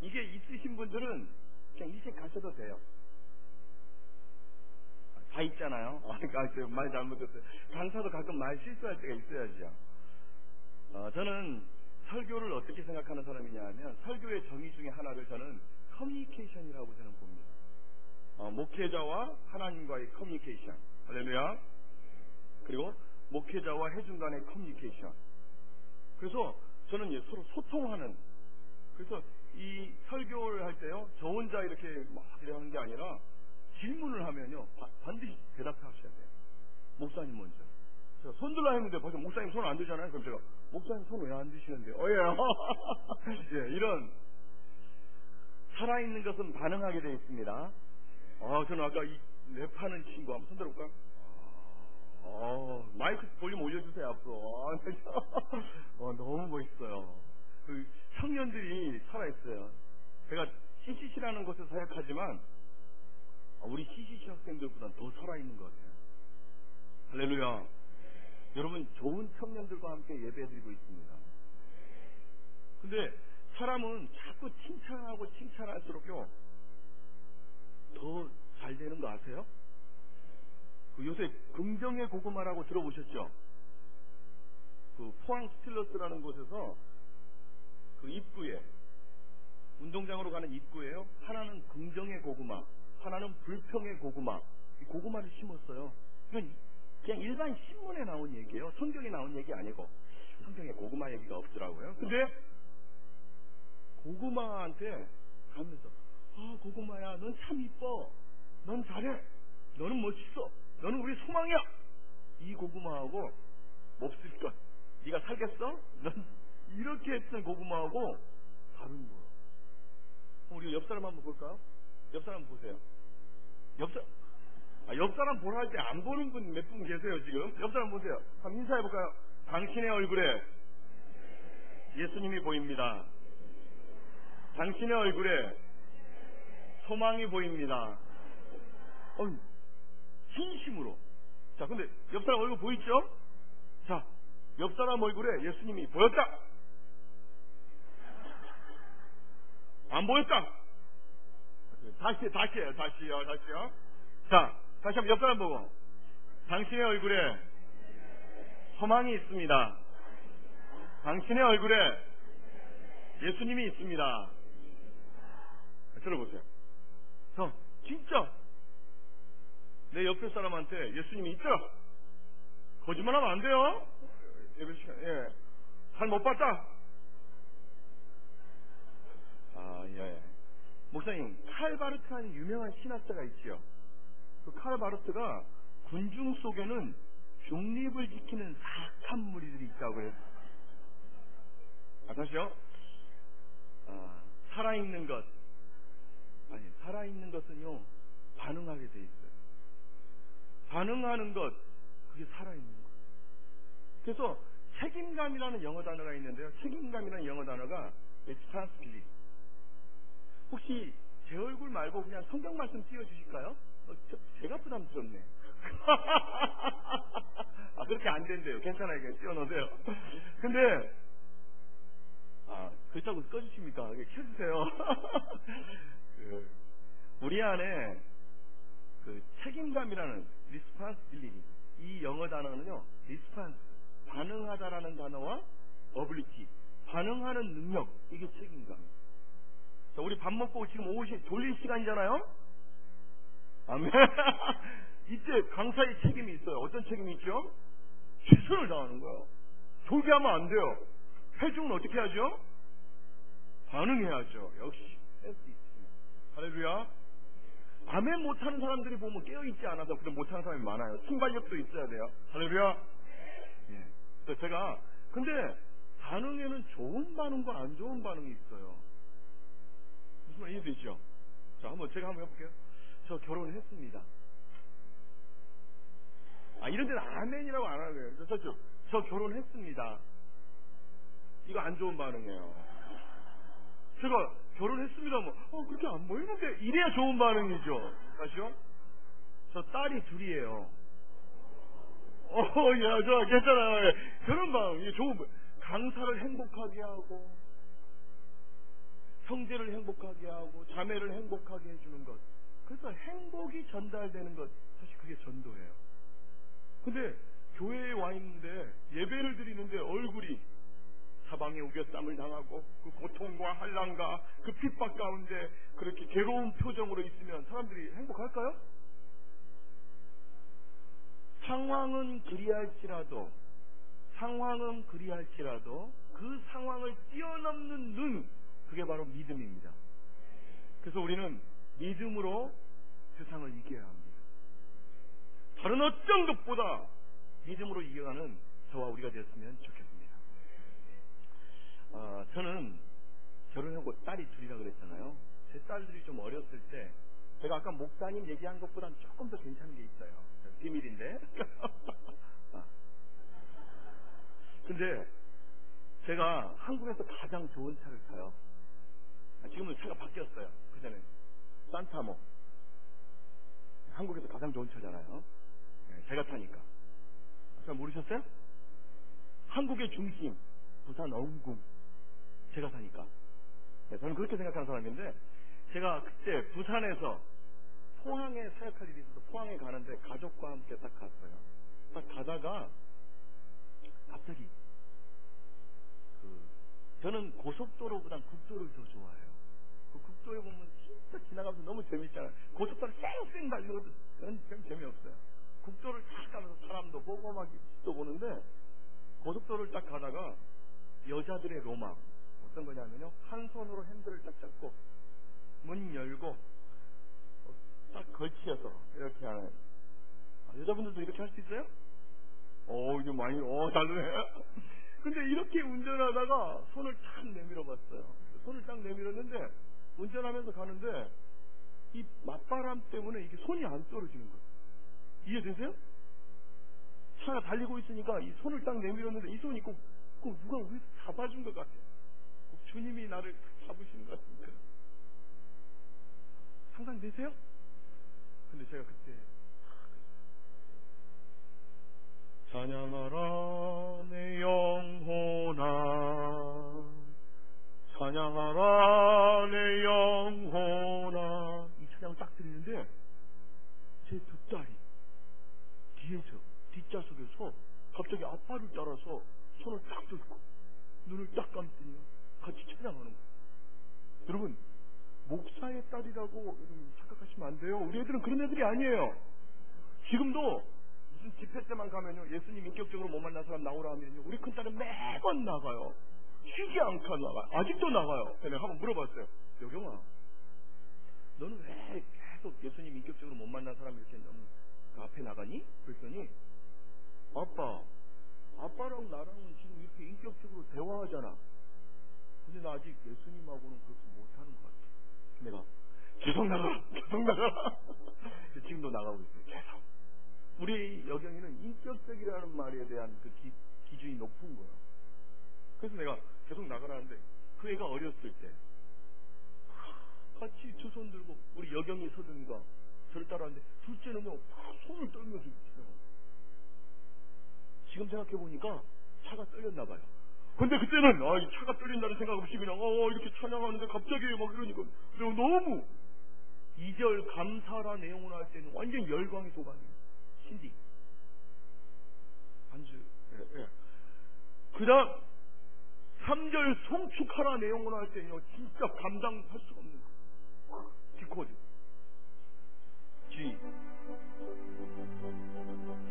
이게 있으신 분들은 그냥 일찍 가셔도 돼요. 다 있잖아요. 말 잘못했어요. 강사도 가끔 말 실수할 때가 있어야죠. 저는 설교를 어떻게 생각하는 사람이냐 하면, 설교의 정의 중에 하나를 저는 커뮤니케이션이라고 저는 봅니다. 목회자와 하나님과의 커뮤니케이션, 할렐루야. 그리고 목회자와 회중 간의 커뮤니케이션. 그래서 저는 서로 소통하는, 그래서 이 설교를 할 때요, 저 혼자 이렇게 막 이러는 게 아니라 질문을 하면요 반드시 대답하셔야 돼요. 목사님 먼저. 제가 손 들라 했는데 벌써 목사님 손 안 드잖아요. 그럼 제가 목사님 손 왜 안 드시는데요? 예. 예, 이런 살아있는 것은 반응하게 되어 있습니다. 저는 아까 이 랩하는 친구 한번 손 들어볼까? 마이크 볼륨 올려주세요 앞으로. 너무 멋있어요. 그 청년들이 살아있어요. 제가 CCC라는 곳에서 사역하지만 우리 CCC 학생들보다 더 살아있는 것 같아요. 할렐루야. 여러분, 좋은 청년들과 함께 예배드리고 있습니다. 근데 사람은 자꾸 칭찬하고 칭찬할수록요 더 잘 되는 거 아세요? 요새 긍정의 고구마라고 들어보셨죠? 포항 스틸러스라는 곳에서 그 입구에, 운동장으로 가는 입구에요, 하나는 긍정의 고구마, 하나는 불평의 고구마, 이 고구마를 심었어요. 이건 그냥 일반 신문에 나온 얘기예요. 성경에 나온 얘기 아니고. 성경에 고구마 얘기가 없더라고요. 근데 고구마한테 가면서, 고구마야, 넌 참 이뻐, 넌 잘해, 너는 멋있어, 너는 우리 소망이야. 이 고구마하고 몹쓸 것, 네가 살겠어? 넌 이렇게 했던 고구마하고 다른 거야. 우리 옆 사람 한번 볼까요? 옆 사람 보세요. 옆 사람 보라 할 때 안 보는 분 몇 분 계세요 지금? 옆 사람 보세요. 한번 인사해 볼까요? 당신의 얼굴에 예수님이 보입니다. 당신의 얼굴에 소망이 보입니다. 진심으로. 자, 근데 옆 사람 얼굴 보이죠? 자, 옆 사람 얼굴에 예수님이 보였다, 안 보였다? 다시요. 자, 다시 한번 옆 사람 보고, 당신의 얼굴에 소망이 있습니다. 당신의 얼굴에 예수님이 있습니다. 들어보세요. 진짜 내 옆에 사람한테 예수님이 있죠? 거짓말하면 안 돼요. 예배 시간, 잘 못 봤다. 예. 목사님, 칼 바르트라는 유명한 신학자가 있지요. 그 칼 바르트가 군중 속에는 중립을 지키는 사악한 무리들이 있다고 해요. 다시요. 살아있는 것은요 반응하게 돼 있어요. 반응하는 것, 그게 살아있는 것. 그래서 책임감이라는 영어 단어가 있는데요, 책임감이라는 영어 단어가 responsibility. 혹시 제 얼굴 말고 그냥 성경 말씀 띄워주실까요? 제가 부담스럽네. 그렇게 안 된대요. 괜찮아요. 그냥 띄워놓으세요. 근데 그렇다고 꺼주십니까? 켜주세요. 우리 안에 책임감이라는 responsibility, 이 영어 단어는요, response, 반응하다라는 단어와 ability, 반응하는 능력, 이게 책임감이에요. 자, 우리 밥 먹고 지금 졸릴 시간이잖아요? 아멘. 이때 강사의 책임이 있어요. 어떤 책임이 있죠? 최선을 다하는 거예요. 졸게 하면 안 돼요. 회중은 어떻게 하죠? 반응해야죠. 역시 센스 있습니다. 할렐루야. 아멘 못하는 사람들이 보면 깨어있지 않아서 그런 못하는 사람이 많아요. 순발력도 있어야 돼요. 할렐루야. 그래서 제가, 근데 반응에는 좋은 반응과 안 좋은 반응이 있어요. 무슨 말 이해되죠? 자, 제가 한번 해볼게요. 저 결혼했습니다. 이런 데는 아멘이라고 안 하는 거예요. 저 결혼했습니다. 이거 안 좋은 반응이에요. 제가 결혼했습니다. 그렇게 안 보이는데, 이래야 좋은 반응이죠. 다시요. 저 딸이 둘이에요. 저 괜찮아요. 그런 반응, 이게 좋은 반응. 강사를 행복하게 하고, 형제를 행복하게 하고 자매를 행복하게 해주는 것. 그래서 행복이 전달되는 것, 사실 그게 전도예요. 근데 교회에 와 있는데 예배를 드리는데 얼굴이 사방에 우겨쌈을 당하고 그 고통과 한란과 그 핍박 가운데 그렇게 괴로운 표정으로 있으면 사람들이 행복할까요? 상황은 그리할지라도 그 상황을 뛰어넘는 눈, 그게 바로 믿음입니다. 그래서 우리는 믿음으로 세상을 이겨야 합니다. 다른 어떤 것보다 믿음으로 이겨가는 저와 우리가 됐으면 좋겠습니다. 저는 결혼하고 딸이 둘이라 그랬잖아요. 제 딸들이 좀 어렸을 때 제가 아까 목사님 얘기한 것보다는 조금 더 괜찮은 게 있어요. 비밀인데. 근데 제가 한국에서 가장 좋은 차를 타요. 지금은 차가 바뀌었어요. 그전에 산타모. 한국에서 가장 좋은 차잖아요. 제가 타니까. 잘 모르셨어요? 한국의 중심, 부산 어흥궁. 제가 타니까. 저는 그렇게 생각하는 사람인데, 제가 그때 부산에서 포항에 사역할 일이 있어서 포항에 가는데 가족과 함께 딱 갔어요. 딱 가다가 갑자기 저는 고속도로보단 국도를 더 좋아해요. 그 국도에 보면 진짜 지나가면서 너무 재밌잖아요. 고속도로 쌩쌩 달리는 것도 그건 재미없어요. 국도를 딱 가면서 사람도 보고 막 또 보는데, 고속도로를 딱 가다가 여자들의 로망 어떤 거냐면요, 한 손으로 핸들을 딱 잡고 문 열고 딱 걸치어서 이렇게 하는. 여자분들도 이렇게 할 수 있어요? 이게 많이 다르네. 근데 이렇게 운전하다가 손을 탁 내밀어 봤어요. 손을 딱 내밀었는데 운전하면서 가는데 이 맞바람 때문에 이게 손이 안 떨어지는 거예요. 이해되세요? 차가 달리고 있으니까 이 손을 딱 내밀었는데 이 손이 꼭 누가 위에서 잡아준 것 같아요. 꼭 주님이 나를 잡으시는 것 같은데. 상상되세요? 근데 제가 그때 찬양하라 내 영혼아, 찬양하라 내 영혼아, 이 찬양을 딱 드리는데 제 두 딸이 뒤에서 뒷좌석에서 갑자기 아빠를 따라서 손을 딱 들고 눈을 딱 감더니 같이 찬양하는 거예요. 여러분, 목사의 딸이라고 여러분 착각하시면 안 돼요. 우리 애들은 그런 애들이 아니에요. 지금도 무슨 집회 때만 가면요, 예수님 인격적으로 못 만난 사람 나오라 하면요, 우리 큰딸은 매번 나가요. 쉬지 않고 나가요. 아직도 나가요. 내가 한번 물어봤어요. 여경아, 너는 왜 계속 예수님 인격적으로 못 만난 사람 이렇게 그 앞에 나가니? 그랬더니 아빠랑 나랑은 지금 이렇게 인격적으로 대화하잖아. 근데 나 아직 예수님하고는 그렇게 못하는 것 같아. 내가 계속 나가. 지금도 나가고 있어요. 계속. 우리 여경이는 인격적이라는 말에 대한 그 기준이 높은 거예요. 그래서 내가 계속 나가라는데, 그 애가 어렸을 때 같이 두 손 들고 우리 여경이 서든가 저를 따라하는데, 둘째는요 손을 떨면서 있어요. 지금 생각해보니까 차가 떨렸나 봐요. 근데 그때는 이 차가 떨린다는 생각 없이 그냥 이렇게 찬양하는데 갑자기 막 이러니까 너무 2절 감사라 내용을 할 때는 완전 열광이 돋아요. 신디 반주. 예. 그 다음 3절 송축하라 내용을 할 때는요, 진짜 감당할 수가 없는 거예요. 디코드 G.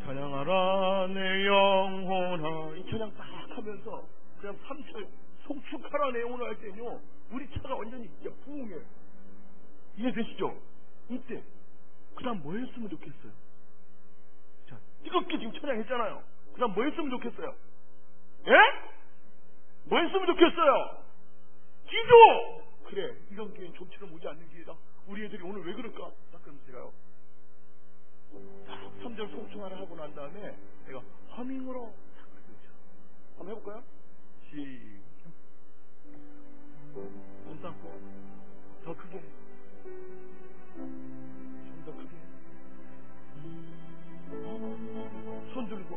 찬양하라 내 영혼아, 이 찬양 딱 하면서 그냥 3절 송축하라 내용을 할 때는요, 우리 차가 완전히 진짜 부흥해요. 이해되시죠? 이때 그 다음 뭐 했으면 좋겠어요? 자, 뜨겁게 지금 찬양했잖아요. 그 다음 뭐 했으면 좋겠어요? 예? 뭐 했으면 좋겠어요? 기도! 그래, 이런 기회는 좀처럼 오지 않는 기회다. 우리 애들이 오늘 왜 그럴까? 딱 그럼 제가요, 3절 송충하라 하고 난 다음에 내가 허밍으로 딱 그렇죠. 한번 해볼까요? 시작. 손 잡고 더 크게, 좀 더 크게, 손 들고.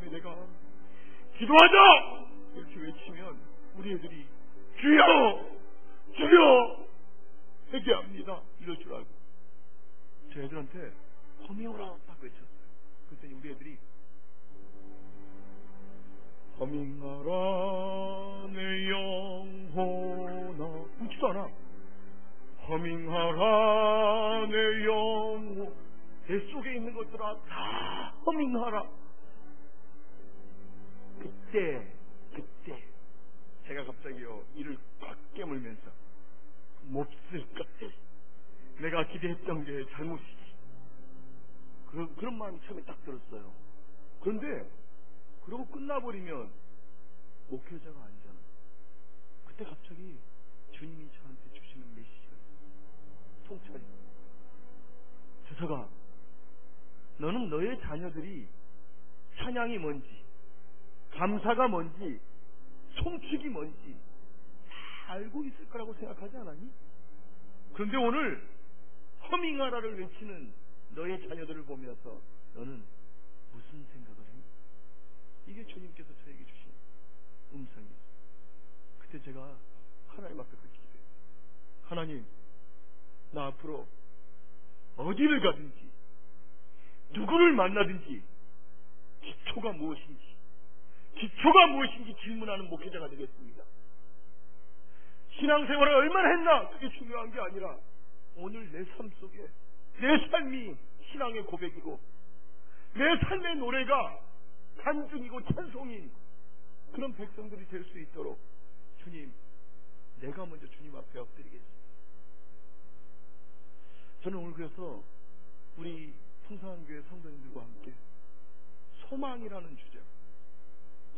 밤에 내가 기도하자! 이렇게 외치면 우리 애들이 주여! 주여! 회개합니다. 이럴 줄 알고 제 애들한테 허밍하라 딱 외쳤어요. 그랬더니 우리 애들이 허밍하라 내 영혼아, 웃지도 않아. 허밍하라 내 영혼, 내 속에 있는 것들아 다 허밍하라. 그때 제가 갑자기요 이를 꽉 깨물면서 몹쓸 것들, 내가 기대했던 게 잘못이지, 그런 마음이 처음에 딱 들었어요. 그런데 그러고 끝나버리면 목회자가 아니잖아. 그때 갑자기 주님이 저한테 주시는 메시지가 있어요. 통찰이. 재석아, 너는 너의 자녀들이 찬양이 뭔지, 감사가 뭔지, 송축이 뭔지 다 알고 있을 거라고 생각하지 않았니? 그런데 오늘 허밍하라를 외치는 너의 자녀들을 보면서 너는 무슨 생각을 해? 이게 주님께서 저에게 주신 음성이에요. 그때 제가 하나님 앞에 그렇게 기도해요. 하나님, 나 앞으로 어디를 가든지 누구를 만나든지 기초가 무엇인지 질문하는 목회자가 되겠습니다. 신앙생활을 얼마나 했나 그게 중요한 게 아니라 오늘 내 삶 속에 내 삶이 신앙의 고백이고 내 삶의 노래가 간증이고 찬송인 그런 백성들이 될 수 있도록 주님, 내가 먼저 주님 앞에 엎드리겠습니다. 저는 오늘 그래서 우리 풍성한교회 성도님들과 함께 소망이라는 주제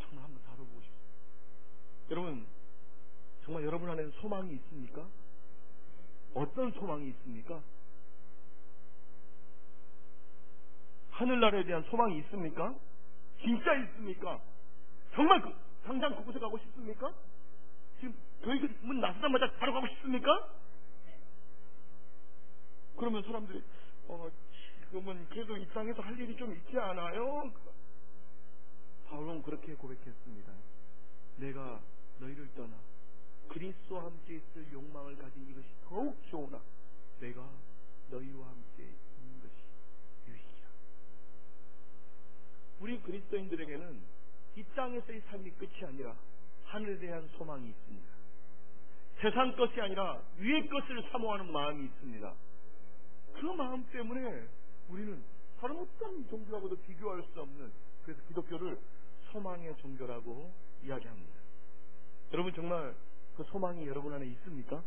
정말 한번 다뤄보고 싶습니다. 여러분, 정말 여러분 안에는 소망이 있습니까? 어떤 소망이 있습니까? 하늘나라에 대한 소망이 있습니까? 진짜 있습니까? 정말 당장 그곳에 가고 싶습니까? 지금 교회 문 나서자마자 바로 가고 싶습니까? 그러면 사람들이 지금은 그래도 이 땅에서 할 일이 좀 있지 않아요? 바울은 그렇게 고백했습니다. 내가 너희를 떠나 그리스도와 함께 있을 욕망을 가진 이것이 더욱 좋으나 내가 너희와 함께 있는 것이 유익이라. 우리 그리스도인들에게는 이 땅에서의 삶이 끝이 아니라 하늘에 대한 소망이 있습니다. 세상 것이 아니라 위의 것을 사모하는 마음이 있습니다. 그 마음 때문에 우리는 다른 어떤 종교하고도 비교할 수 없는, 그래서 기독교를 소망의 종교라고 이야기합니다. 여러분, 정말 그 소망이 여러분 안에 있습니까?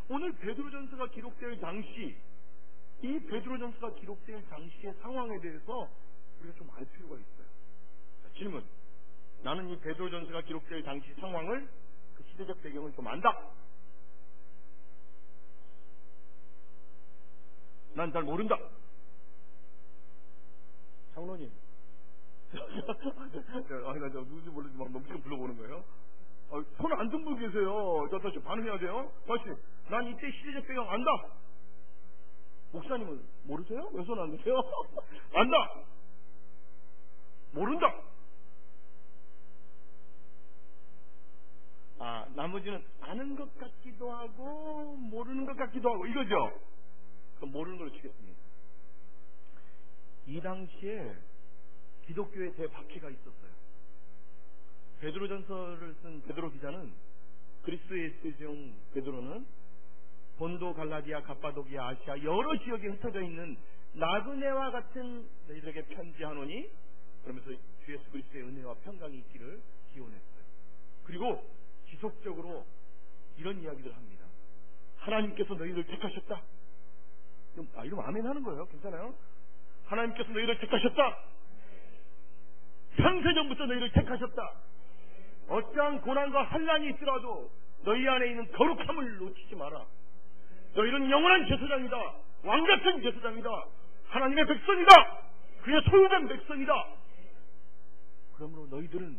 오늘 베드로전서가 기록될 당시, 이 베드로전서가 기록될 당시의 상황에 대해서 우리가 좀 알 필요가 있어요. 자, 질문. 나는 이 베드로전서가 기록될 당시 상황을, 그 시대적 배경을 좀 안다. 난 잘 모른다. 장로님. 나 누군지 모르지만 너무 지금 불러보는 거예요. 손 안 든 분 계세요. 저 다시 반응해야 돼요. 다시. 난 이때 시대적 배경 안다. 목사님은 모르세요? 왜 손 안 드세요? 안다. 모른다. 나머지는 아는 것 같기도 하고 모르는 것 같기도 하고 이거죠. 그럼 모르는 걸로 치겠습니다. 이 당시에 기독교의 대박해가 있었어요. 베드로전서를 쓴 베드로 기자는, 그리스도의 예수종 베드로는 본도, 갈라디아, 갑바도기아, 아시아 여러 지역에 흩어져 있는 나그네와 같은 너희들에게 편지하노니, 그러면서 주 예수 그리스도의 은혜와 평강이 있기를 기원했어요. 그리고 지속적으로 이런 이야기를 합니다. 하나님께서 너희를 택하셨다. 이러면 아멘 하는 거예요. 괜찮아요? 하나님께서 너희를 택하셨다. 창세전부터 너희를 택하셨다. 어떠한 고난과 환난이 있더라도 너희 안에 있는 거룩함을 놓치지 마라. 너희는 영원한 제사장이다. 왕같은 제사장이다. 하나님의 백성이다. 그의 소유된 백성이다. 그러므로 너희들은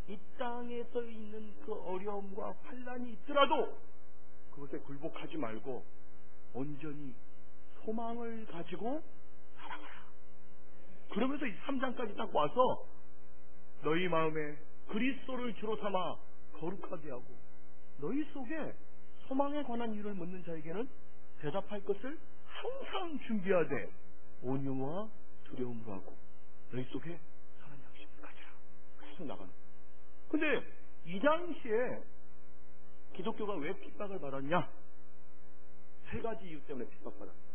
이 땅에서 있는 그 어려움과 환난이 있더라도 그것에 굴복하지 말고 온전히 소망을 가지고 살아가라. 그러면서 이 3장까지 딱 와서 너희 마음에 그리스도를 주로 삼아 거룩하게 하고 너희 속에 소망에 관한 일을 묻는 자에게는 대답할 것을 항상 준비하되 온유와 두려움으로 하고 너희 속에 선한 양심을 가지라. 계속 나가는. 근데 이 당시에 기독교가 왜 핍박을 받았냐? 세 가지 이유 때문에 핍박받았어요.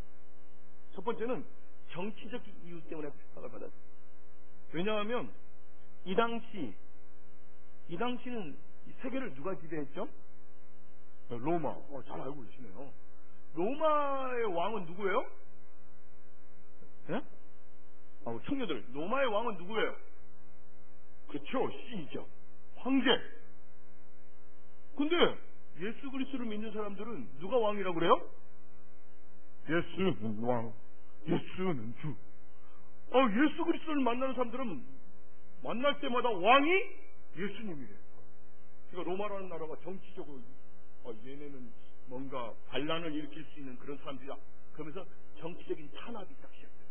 첫 번째는 정치적 이유 때문에 핍박을 받았어요. 왜냐하면 이 당시는 세계를 누가 지배했죠? 로마. 잘 알고 계시네요. 로마의 왕은 누구예요? 예? 청년들, 로마의 왕은 누구예요? 그렇죠, 시죠. 황제. 근데 예수 그리스도를 믿는 사람들은 누가 왕이라고 그래요? 예수는 왕, 예수는 주. 예수 그리스도를 만나는 사람들은 만날 때마다 왕이 예수님이래요. 그러니까 로마라는 나라가 정치적으로 얘네는 뭔가 반란을 일으킬 수 있는 그런 사람들이다. 그러면서 정치적인 탄압이 딱 시작돼요.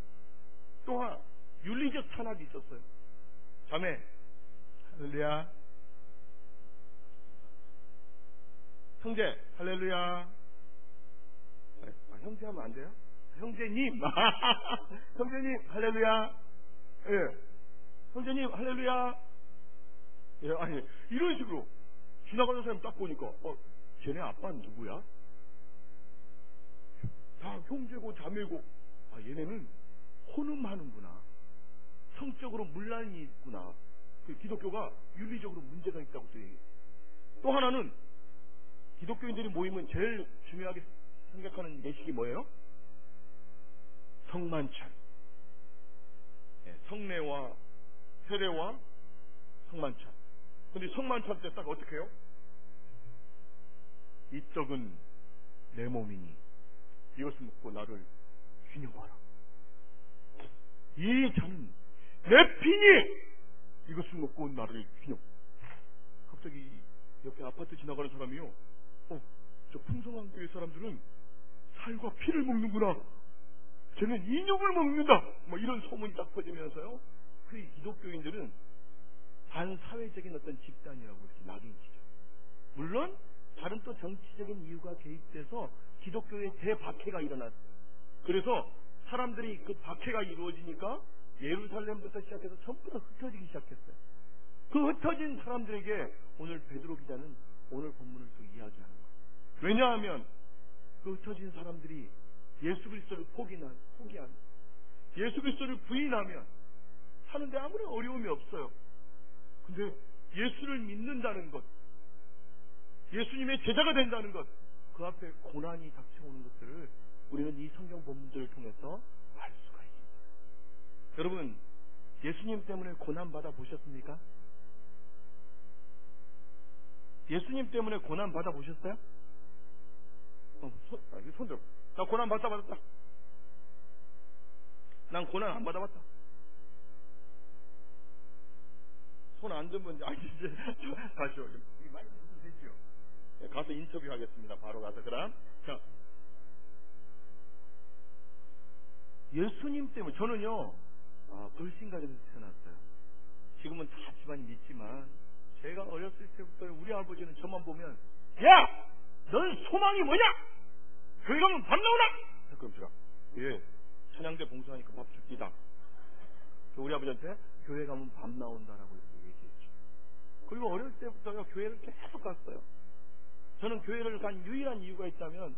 또한 윤리적 탄압이 있었어요. 자매, 할렐루야. 형제, 할렐루야. 형제 하면 안 돼요? 형제님. 형제님, 할렐루야. 예. 형제님, 할렐루야. 예, 아니, 이런 식으로 지나가는 사람 딱 보니까, 쟤네 아빠는 누구야? 다 형제고 자매고, 얘네는 혼음하는구나. 성적으로 문란이 있구나. 기독교가 윤리적으로 문제가 있다고 또 얘기해요. 또 하나는 기독교인들이 모이면 제일 중요하게 생각하는 예식이 뭐예요? 성만찬. 성례와 세례와 성만찬. 근데 성만찬 때 딱 어떻게 해요? 이 떡은 내 몸이니 이것을 먹고 나를 기념하라. 이 잔은 내 피니 이것을 먹고 나를 기념. 갑자기 옆에 아파트 지나가는 사람이요. 저 풍성한 교회 사람들은 살과 피를 먹는구나. 쟤는 인육을 먹는다. 이런 소문이 딱 퍼지면서요. 그 기독교인들은 반사회적인 어떤 집단이라고 이렇게 낙인치죠. 물론 다른 또 정치적인 이유가 개입돼서 기독교에 대박해가 일어났어요. 그래서 사람들이 그 박해가 이루어지니까 예루살렘부터 시작해서 전부 다 흩어지기 시작했어요. 그 흩어진 사람들에게 오늘 베드로 기자는 오늘 본문을 또 이야기하는 거예요. 왜냐하면 그 흩어진 사람들이 예수 그리스도를 포기한 예수 그리스도를 부인하면 사는데 아무런 어려움이 없어요. 근데 예수를 믿는다는 것, 예수님의 제자가 된다는 것, 그 앞에 고난이 닥쳐오는 것들을 우리는 이 성경 본문들을 통해서 알 수가 있습니다. 여러분, 예수님 때문에 고난 받아 보셨습니까? 예수님 때문에 고난 받아 보셨어요? 손 들어. 나 고난 받았다. 난 고난 안 받아봤다. 손 안 들면 이제 가시오. 이 마이크 좀 되시오. 가서 인터뷰하겠습니다. 바로 가서 그럼. 자, 예수님 때문에 저는요. 불신가정에서 태어났어요. 지금은 다 집안이 믿지만 제가 어렸을 때부터 우리 아버지는 저만 보면 야! 넌 소망이 뭐냐? 교회 가면 밥 나오나? 그럼 제가 예, 찬양대 봉사하니까 밥 줍니다. 우리 아버지한테 교회 가면 밥 나온다라고 이렇게 얘기했죠. 그리고 어릴 때부터 교회를 계속 갔어요. 저는 교회를 간 유일한 이유가 있다면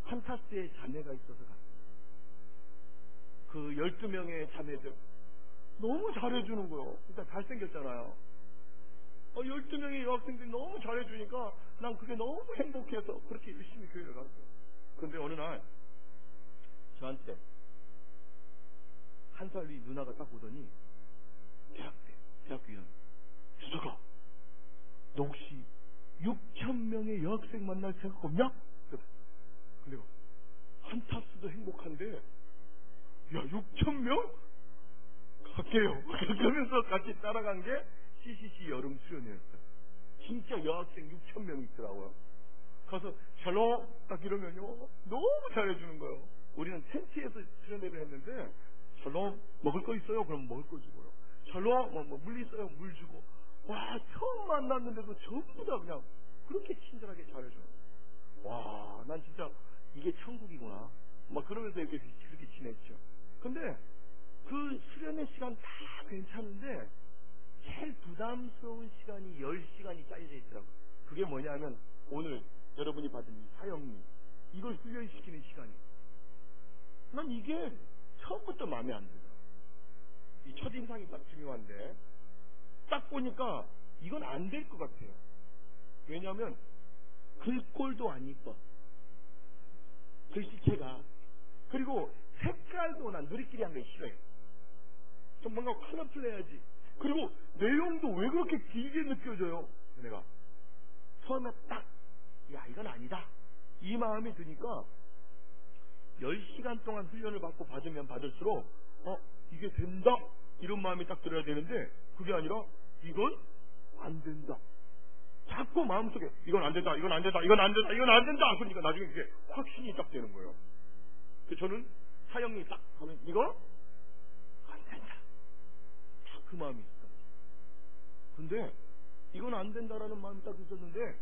한타스의 자매가 있어서 갔습니다. 그 12명의 자매들 너무 잘해주는 거예요. 일단 잘생겼잖아요. 12명의 여학생들이 너무 잘해주니까 난 그게 너무 행복해서 그렇게 열심히 교회를 갔어요. 그런데 어느 날 저한테 한 살 위 누나가 딱 오더니 대학교 이름 주석아, 너 혹시 6,000명의 여학생 만날 생각 없냐? 근데 한타스도 행복한데 야 6,000명? 갈게요. 그러면서 같이 따라간 게 CCC 여름 수련회였어요. 진짜 여학생 6,000명 있더라고요. 가서 샬롬 딱 이러면요 너무 잘해주는 거예요. 우리는 텐트에서 수련회를 했는데 샬롬, 먹을 거 있어요? 그럼 먹을 거 주고요. 샬롬, 물 있어요? 물 주고. 와, 처음 만났는데도 전부 다 그냥 그렇게 친절하게 잘해줘요. 와, 난 진짜 이게 천국이구나. 막 그러면서 이렇게 그렇게 지냈죠. 근데 그 수련의 시간 다 괜찮은데 제일 부담스러운 시간이 10시간이 짜여져 있더라고요. 그게 뭐냐면 오늘 여러분이 받은 이 사형리, 이걸 훈련시키는 시간이에요. 난 이게 처음부터 마음에 안 들어요. 이 첫인상이 딱 중요한데 딱 보니까 이건 안 될 것 같아요. 왜냐하면 글꼴도 안 이뻐. 글씨체가. 그리고 색깔도 난 누리끼리 한 게 싫어요. 좀 뭔가 컬러풀해야지. 그리고 내용도 왜 그렇게 길게 느껴져요? 내가 처음에 딱 야 이건 아니다 이 마음이 드니까 10시간 동안 훈련을 받으면 받을수록 이게 된다 이런 마음이 딱 들어야 되는데 그게 아니라 이건 안 된다. 자꾸 마음속에 이건 안 된다, 이건 안 된다, 이건 안 된다, 이건 안 된다. 그러니까 나중에 그게 확신이 딱 되는 거예요. 그래서 저는 사형이 딱 하면 이거 안 된다. 딱 그 마음이 있어요. 근데 이건 안 된다라는 마음이 딱 있었는데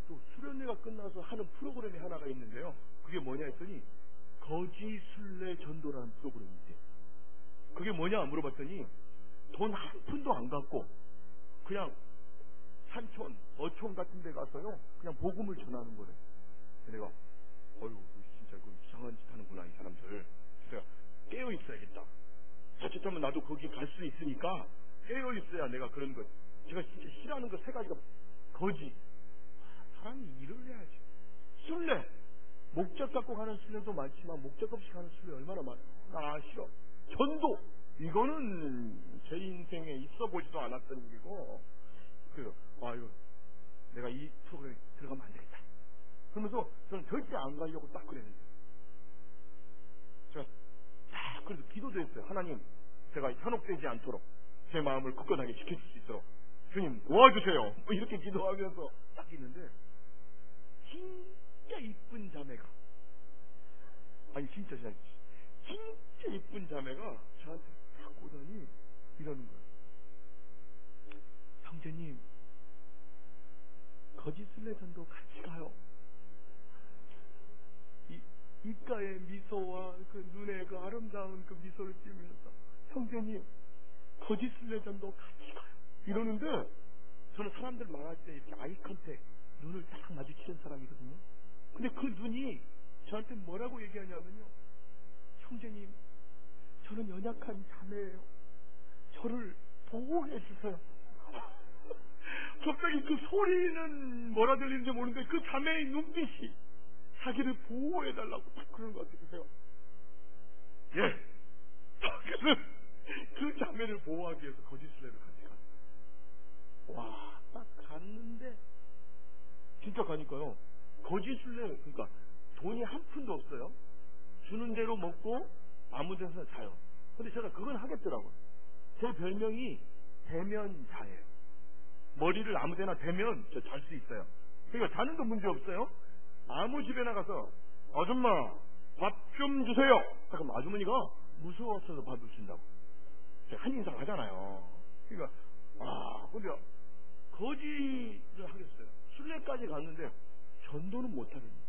또 수련회가 끝나서 하는 프로그램이 하나가 있는데요. 그게 뭐냐 했더니 거지순례 전도라는 프로그램이 있대요. 그게 뭐냐 물어봤더니 돈 한 푼도 안 갖고 그냥 산촌, 어촌 같은 데 가서요 그냥 복음을 전하는 거래. 내가 어휴 진짜 그 이상한 짓 하는구나 이 사람들. 그래서 깨어 있어야겠다. 자칫하면 나도 거기 갈 수 있으니까 깨어 있어야 내가 그런 것. 제가 진짜 싫어하는 거 세 가지가 거지. 사람이 일을 해야죠. 순례. 목적 갖고 가는 순례도 많지만 목적 없이 가는 순례 얼마나 많아요. 나 싫어. 전도. 이거는 제 인생에 있어 보지도 않았던 일이고. 그래서 이거 내가 이 프로그램에 들어가면 안 되겠다. 그러면서 저는 절대 안 가려고 딱 그랬는데 제가 딱 그래서 기도도 했어요. 하나님, 제가 현혹되지 않도록 제 마음을 굳건하게 지켜줄 수 있도록 주님 도와주세요. 이렇게 기도하면서 딱 있는데 진짜 이쁜 자매가 진짜 이쁜 자매가 저한테 딱 오더니 이러는 거예요. 형제님, 거짓순례 전도 같이 가요. 입가에 미소와 그 눈에 그 아름다운 그 미소를 띄우면서 형제님, 거짓순례 전도 같이 가요. 이러는데 저는 사람들 말할 때 이렇게 아이 컨택, 눈을 딱 마주치는 사람이거든요. 근데 그 눈이 저한테 뭐라고 얘기하냐면요. 형제님, 저는 연약한 자매예요. 저를 보호해 주세요. 갑자기 그 소리는 뭐라 들리는지 모르는데 그 자매의 눈빛이 자기를 보호해달라고 딱 그러는 것 같으세요. 예. 그래서 그 자매를 보호하기 위해서 거짓순례를 같이 갔어요. 와, 딱 갔는데 진짜 가니까요. 거짓순례 그러니까 돈이 한 푼도 없어요. 주는 대로 먹고 아무 데서나 자요. 근데 제가 그건 하겠더라고요. 제 별명이 대면자예요. 머리를 아무 데나 대면 저 잘 수 있어요. 그러니까 자는 건 문제 없어요. 아무 집에나 가서 아줌마 밥 좀 주세요. 그럼 아주머니가 무서워서 밥을 준다고. 한인상 하잖아요. 그러니까 근데 거지를 하겠어요. 순례까지 갔는데 전도는 못하겠네요.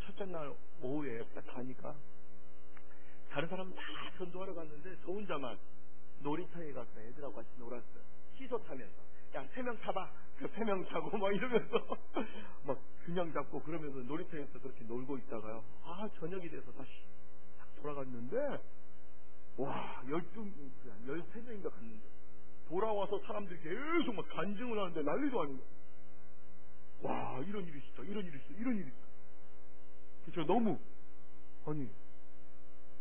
첫째 날 오후에 딱 가니까 다른 사람 다 전도하러 갔는데 저 혼자만 놀이터에 가서 애들하고 같이 놀았어요. 시소 타면서 야 3명 타봐. 그 3명 타고 막 이러면서 막 균형 잡고 그러면서 놀이터에서 그렇게 놀고 있다가요. 저녁이 돼서 다시 돌아갔는데 와 13명인가 갔는데 돌아와서 사람들이 계속 막 간증을 하는데 난리도 아니고 와 이런 일이 있어 이런 일이 있어 이런 일이 있어. 저 너무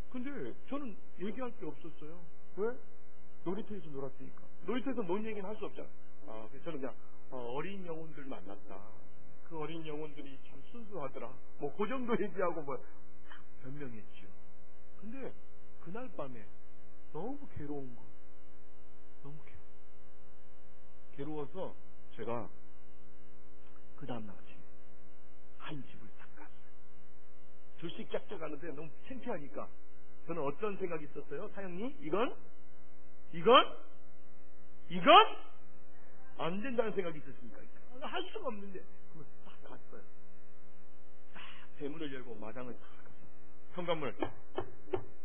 근데 저는 얘기할 게 없었어요. 왜? 놀이터에서 놀았으니까. 놀이터에서 논 얘기는 할 수 없잖아. 그래서 저는 그냥 어린 영혼들 만났다. 그 어린 영혼들이 참 순수하더라. 그 정도 얘기하고 변명했죠. 근데 그날 밤에 너무 괴로운 거. 너무 괴로워서 제가 그 다음날 아침에 한 집을 딱 갔어요. 조식 짝짝 하는데 너무 창피하니까 저는 어떤 생각이 있었어요? 사형리? 이건 안 된다는 생각이 있었습니까? 할 수가 없는데. 그걸 딱 갔어요. 딱 대문을 열고 마당을 딱 갔어요. 현관문을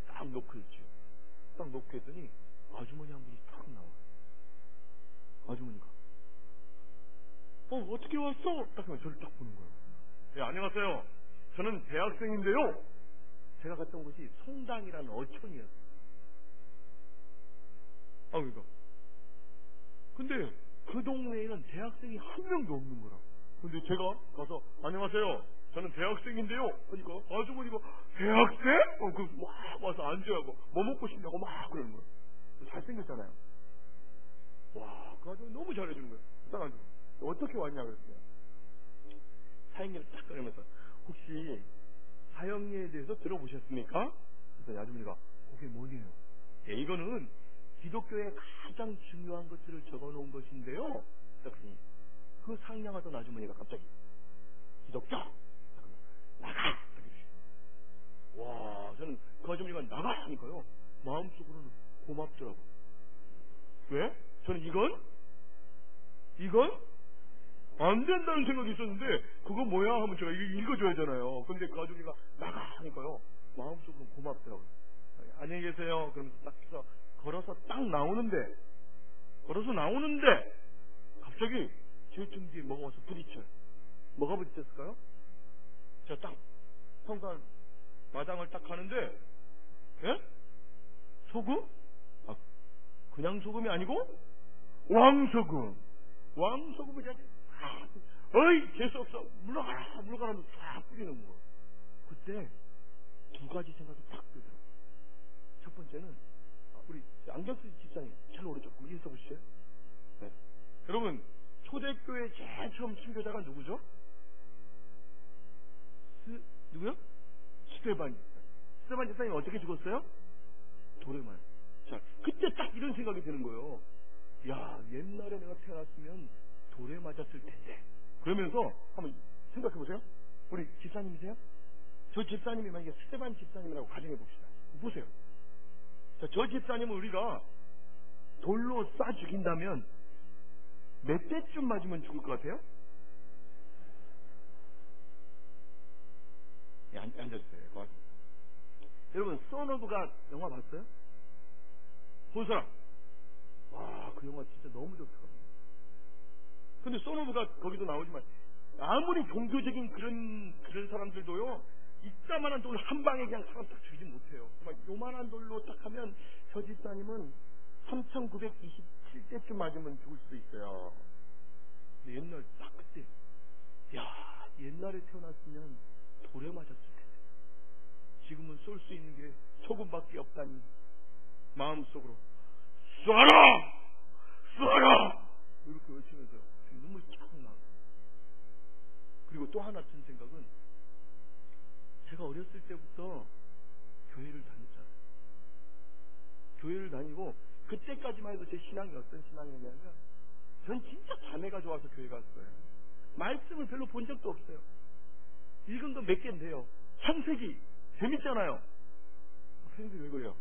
딱 놓고 있죠. 딱 놓고 했더니 아주머니 한 분이 딱 나와요. 아주머니가 어떻게 왔어? 딱 하면 저를 딱 보는 거예요. 네, 안녕하세요. 저는 대학생인데요. 제가 갔던 곳이 송당이라는 어촌이었어요. 그러니까. 근데 그 동네에는 대학생이 한 명도 없는 거라. 근데 제가 가서 안녕하세요. 저는 대학생인데요. 그러니까 아주머니가 대학생? 막 와서 앉으라고 뭐 먹고 싶냐고 막 그러는 거예요. 잘생겼잖아요. 와, 그 아주머니 너무 잘해주는 거예요. 딱 앉아. 어떻게 왔냐 그랬어요. 사형리를 딱 꺼내면서 혹시 사형리에 대해서 들어보셨습니까? 그래서 아주머니가 그게 뭐냐요? 예, 이거는 기독교의 가장 중요한 것들을 적어놓은 것인데요. 그랬더니 그 상냥하던 아주머니가 갑자기 기독교 나가! 와, 저는 그 아주머니가 나가! 하니까요 마음속으로는 고맙더라고요. 왜? 저는 이건 안 된다는 생각이 있었는데 그거 뭐야 하면 제가 읽어줘야 하잖아요. 근데 그 아주머니가 나가! 하니까요 마음속으로는 고맙더라고요. 안녕히 계세요. 그러면서 딱 해서 걸어서 딱 나오는데 갑자기 제 등 뒤에 뭐가 와서 부딪혀요. 뭐가 부딪혔을까요? 제가 딱 현관 마당을 딱 가는데 소금? 그냥 소금이 아니고 왕소금을 제가 어이 재수없어 물러가라 하면서 쫙 뿌리는 거. 그때 두 가지 생각이 딱 들더라고요. 첫 번째는 우리 안경 쓰신 집사님 잘 오른쪽 한번 인사 보시죠. 네. 여러분 초대교회 제일 처음 순교자가 누구죠? 누구요? 스테반 집사님 어떻게 죽었어요? 돌에 맞. 자, 그때 딱 이런 생각이 드는 거예요. 야, 옛날에 내가 태어났으면 돌에 맞았을 텐데. 그러면서 한번 생각해 보세요. 우리 집사님이세요? 저 집사님이 만약에 스테반 집사님이라고 가정해 봅시다. 보세요. 자, 저 집사님은 우리가 돌로 쏴 죽인다면 몇 대쯤 맞으면 죽을 것 같아요? 예, 앉아주세요. 고맙습니다. 여러분, 소노브가 영화 봤어요? 본 사람? 와, 그 영화 진짜 너무 좋더라고요. 근데 소노브가 거기도 나오지만 아무리 종교적인 그런 사람들도요, 이따만한 돌 한 방에 그냥 사람 딱 죽이지 못해요. 막 요만한 돌로 딱 하면 저 집사님은 3927대쯤 맞으면 죽을 수도 있어요. 근데 옛날 딱 그때 야, 옛날에 태어났으면 돌에 맞았을 텐데 지금은 쏠 수 있는 게 소금밖에 없다니 마음속으로 쏴라 이렇게 외치면서 눈물이 쫙 나고. 그리고 또 하나 든 생각은 제가 어렸을 때부터 교회를 다녔잖아요. 교회를 다니고 그때까지만 해도 제 신앙이 어떤 신앙이었냐면 전 진짜 자매가 좋아서 교회 갔어요. 말씀을 별로 본 적도 없어요. 읽은 건 몇 개인데요. 창세기 재밌잖아요. 선생님 왜 그래요?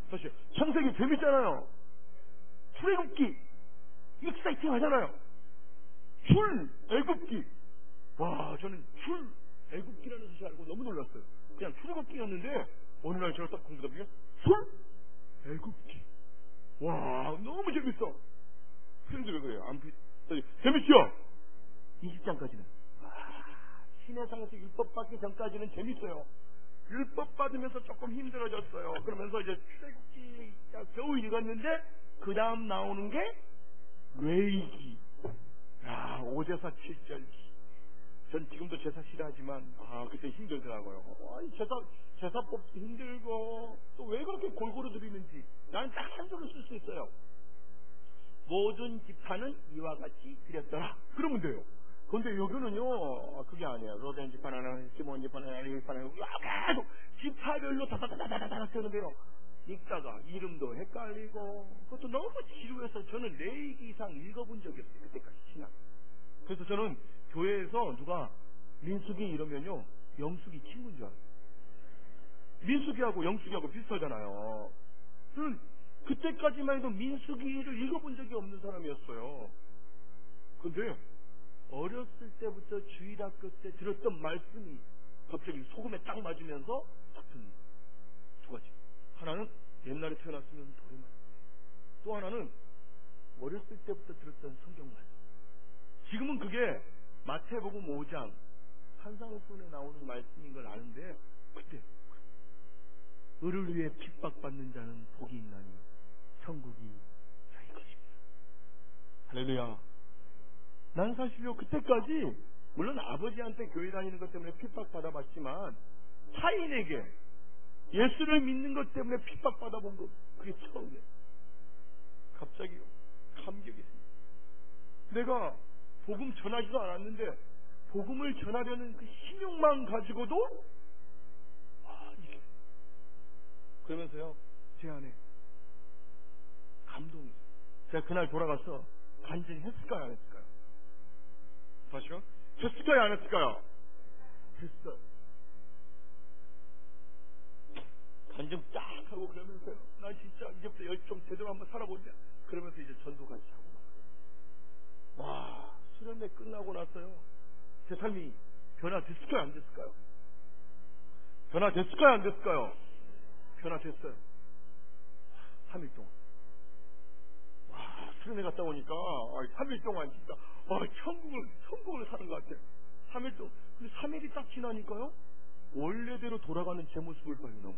사실 창세기 재밌잖아요. 출애굽기 익사이팅 하잖아요. 출애굽기. 와, 저는 출애굽기라는 사실 알고 너무 놀랐어요. 그냥 출애굽기였는데 어느 날 제가 딱 공부하다 보니까 출애굽기. 와, 너무 재밌어. 선생님들 왜 그래요? 재밌죠? 20장까지는. 신의 상에서 율법 받기 전까지는 재밌어요. 율법 받으면서 조금 힘들어졌어요. 그러면서 이제 출애굽기가 겨우 읽었는데 그 다음 나오는 게 레위기. 야, 5제사 7절기. 전 지금도 제사 싫어하지만 그때 힘들더라고요. 제사법도 힘들고 또 왜 그렇게 골고루 드리는지 나는 딱 한 줄을 쓸 수 있어요. 모든 지파는 이와 같이 드렸더라. 그러면 돼요. 근데 여기는요 그게 아니에요. 로벤 지파는 시몬 지파는 레위 지파는 계속 지파별로 다다다다다다 쓰는데요. 읽다가 이름도 헷갈리고 그것도 너무 지루해서 저는 레위기 이상 읽어본 적이 없어요. 그때까지 신앙. 그래서 저는 교회에서 누가 민숙이 이러면요 영숙이 친구인 줄 알아요. 민수기하고 영수기하고 비슷하잖아요. 저는 그때까지만 해도 민수기를 읽어본 적이 없는 사람이었어요. 근데 어렸을 때부터 주일학교 때 들었던 말씀이 갑자기 소금에 딱 맞으면서 딱 듣는 거예요. 두 가지. 하나는 옛날에 태어났으면 도리만, 또 하나는 어렸을 때부터 들었던 성경 말씀. 지금은 그게 마태복음 5장 산상수훈에 나오는 말씀인 걸 아는데, 그때 을을 위해 핍박받는 자는 복이 있나니 천국이 자기 것입니다. 할렐루야. 난 사실요, 그때까지 물론 아버지한테 교회 다니는 것 때문에 핍박받아봤지만 타인에게 예수를 믿는 것 때문에 핍박받아본 것, 그게 처음이에요. 갑자기요, 감격이 있습니다. 내가 복음 전하지도 않았는데 복음을 전하려는 그 신용만 가지고도 이게, 그러면서요, 제 안에 감동이 있어요. 제가 그날 돌아가서 간증했을까요, 안 했을까요? 다시요? 했을까요, 안 했을까요? 했어요. 간증 쫙 하고 그러면서요, 난 진짜 이제부터 좀 제대로 한번 살아보자. 그러면서 이제 전도 같이 하고 막. 와, 수련회 끝나고 나서요, 제 삶이 변화됐을까요, 안 됐을까요? 변화됐을까요, 안 됐을까요? 변화됐어요. 3일 동안. 와, 수련회 갔다 오니까 3일 동안 진짜 천국을 사는 것 같아요. 3일 동안. 근데 3일이 딱 지나니까요, 원래대로 돌아가는 제 모습을 봐요. 너무.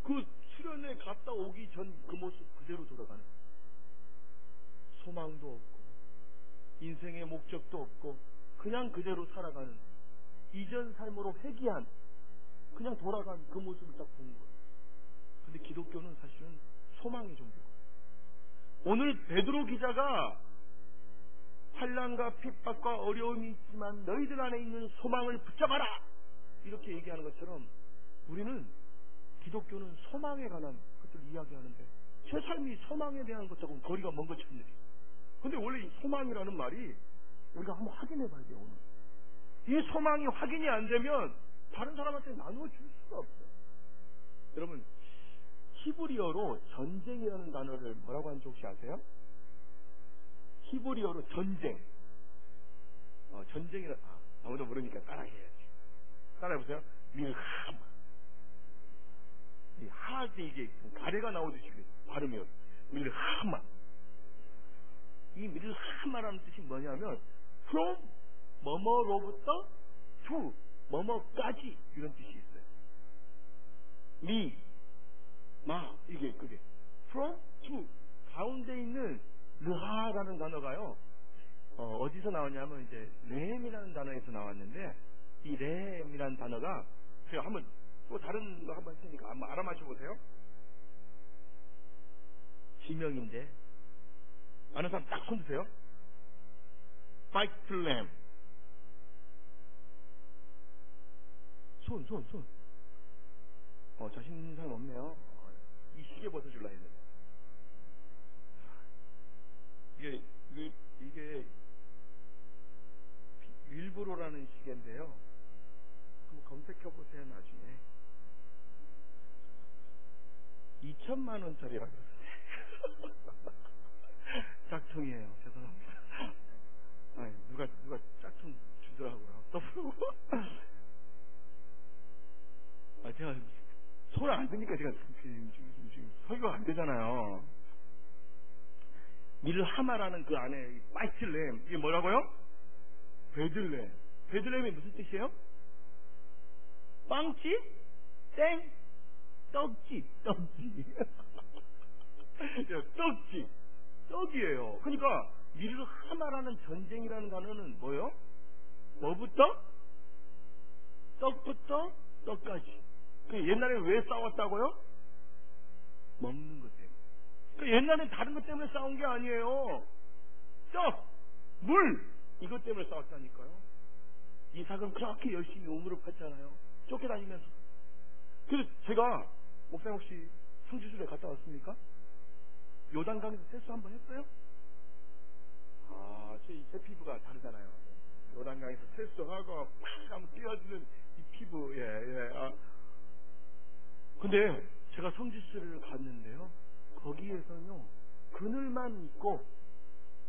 그 수련회 갔다 오기 전 그 모습 그대로 돌아가는. 소망도 없고 인생의 목적도 없고 그냥 그대로 살아가는, 이전 삶으로 회귀한, 그냥 돌아간 그 모습을 딱 본 거예요. 근데 기독교는 사실은 소망의 종교예요. 오늘 베드로 기자가 환난과 핍박과 어려움이 있지만 너희들 안에 있는 소망을 붙잡아라, 이렇게 얘기하는 것처럼 우리는, 기독교는 소망에 관한 것들을 이야기하는데 제 삶이 소망에 대한 것하고는 거리가 먼 것처럼 느껴요. 근데 원래 이 소망이라는 말이 우리가 한번 확인해 봐야 돼요. 오늘 이 소망이 확인이 안 되면 다른 사람한테 나누어 줄 수가 없어요. 여러분, 히브리어로 전쟁이라는 단어를 뭐라고 하는지 혹시 아세요? 히브리어로 전쟁. 전쟁이라, 아무도 모르니까 따라해야지. 따라해보세요. 밀하마. 할 때 이게 가래가 나오듯이 발음이요. 밀하마. 이 밀하마라는 뜻이 뭐냐면 from 뭐뭐로부터 to 뭐뭐까지, 이런 뜻이 있어요. 이게 그게 from to, 가운데 있는 르하라는 단어가요, 어디서 나왔냐면 이제 렘이라는 단어에서 나왔는데, 이 렘이라는 단어가, 제가 한번 또 다른 거 한번 했으니까 한번 알아맞혀 보세요. 지명인데 아는 사람 딱 손 드세요. Fight to lamb. 손. 자신 있는 사람 없네요. 이 시계 벗어줄라 했는데. 이게 윌브로라는 시계인데요. 한번 검색해보세요, 나중에. 2,000만 원짜리라고 그러던데. 짝퉁이에요. 죄송합니다. 누가 짝퉁 주더라고요. 또 제가 손 안 드니까 제가 지금 설교가 안 되잖아요. 밀하마라는 그 안에 파이틀렘, 이게 뭐라고요? 베들렘. 베들렘이 무슨 뜻이에요? 빵집? 땡? 떡집. 떡집. 떡이에요. 그러니까 밀하마라는 전쟁이라는 단어는 뭐예요? 뭐부터? 떡부터 떡까지. 옛날에 왜 싸웠다고요? 먹는 것 때문에. 옛날엔 다른 것 때문에 싸운 게 아니에요. 떡, 물, 이것 때문에 싸웠다니까요. 이삭은 그렇게 열심히 우물을 팠잖아요. 쫓겨다니면서. 그래서 제가, 목사님 혹시 성지순례 갔다 왔습니까? 요단강에서 세수 한번 했어요? 제 피부가 다르잖아요. 요단강에서 세수하고 팍 하면 뛰어드는 이 피부, 근데 제가 성지순례를 갔는데요, 거기에서는요 그늘만 있고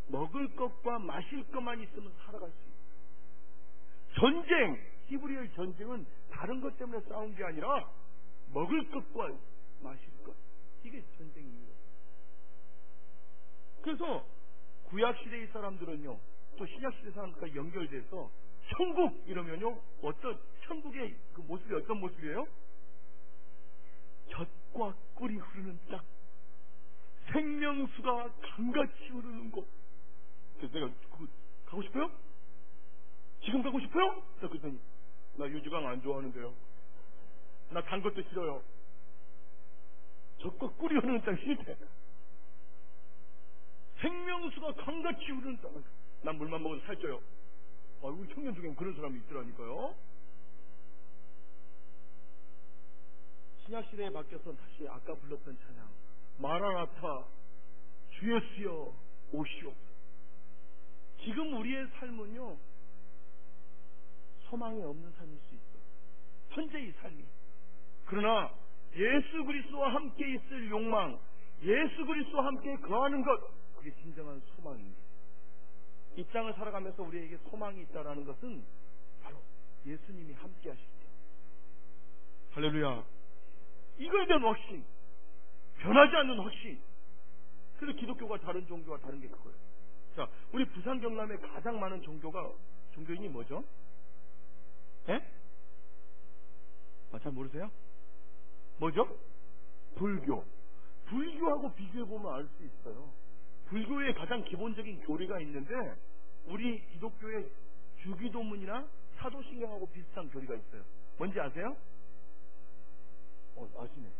먹을 것과 마실 것만 있으면 살아갈 수 있어요. 전쟁, 히브리의 전쟁은 다른 것 때문에 싸운 게 아니라 먹을 것과 마실 것, 이게 전쟁입니다. 그래서 구약시대의 사람들은요, 또 신약시대 사람들과 연결돼서 천국 이러면요, 어떤 천국의 그 모습이 어떤 모습이에요? 젖과 꿀이 흐르는 땅, 생명수가 강같이 흐르는 곳. 그래서 내가 가고 싶어요? 지금 가고 싶어요? 그랬더니 나 유지강 안 좋아하는데요. 나 단 것도 싫어요. 젖과 꿀이 흐르는 땅 싫대. 생명수가 강같이 흐르는 땅. 난 물만 먹어도 살쪄요. 우리 청년 중에 그런 사람이 있더라니까요. 신약시대에 바뀌어서 다시 아까 불렀던 찬양, 마라나타 주 예수여 오시옵소서. 지금 우리의 삶은요 소망이 없는 삶일 수 있어요. 현재의 삶이. 그러나 예수 그리스도와 함께 있을 욕망, 예수 그리스도와 함께 거하는 것, 그게 진정한 소망입니다. 이 땅을 살아가면서 우리에게 소망이 있다라는 것은 바로 예수님이 함께 하실 때. 할렐루야. 이거에 대한 확신, 변하지 않는 확신. 그래서 기독교가 다른 종교와 다른 게 그거예요. 자, 우리 부산 경남에 가장 많은 종교인이 뭐죠? 예? 잘 모르세요? 뭐죠? 불교. 불교하고 비교해보면 알 수 있어요. 불교의 가장 기본적인 교리가 있는데 우리 기독교의 주기도문이나 사도신경하고 비슷한 교리가 있어요. 뭔지 아세요? 아시네.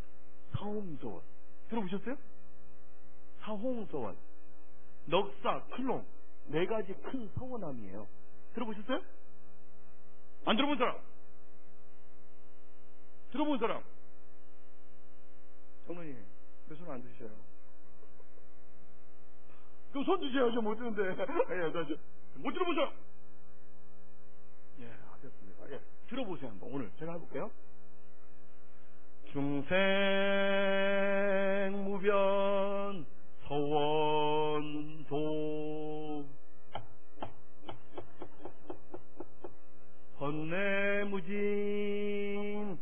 사홍서원. 들어보셨어요? 사홍서원, 넉사, 클롱, 네 가지 큰 서원함이에요. 들어보셨어요? 안 들어본 사람? 들어본 사람? 장로님, 왜 손 안 드셔요? 그럼 손 드셔야죠. 못 드는데. 못 들어본 사람? 예, 됐습니다. 예, 들어보세요 한번. 오늘 제가 해볼게요. 중생무변 서원도 번뇌무진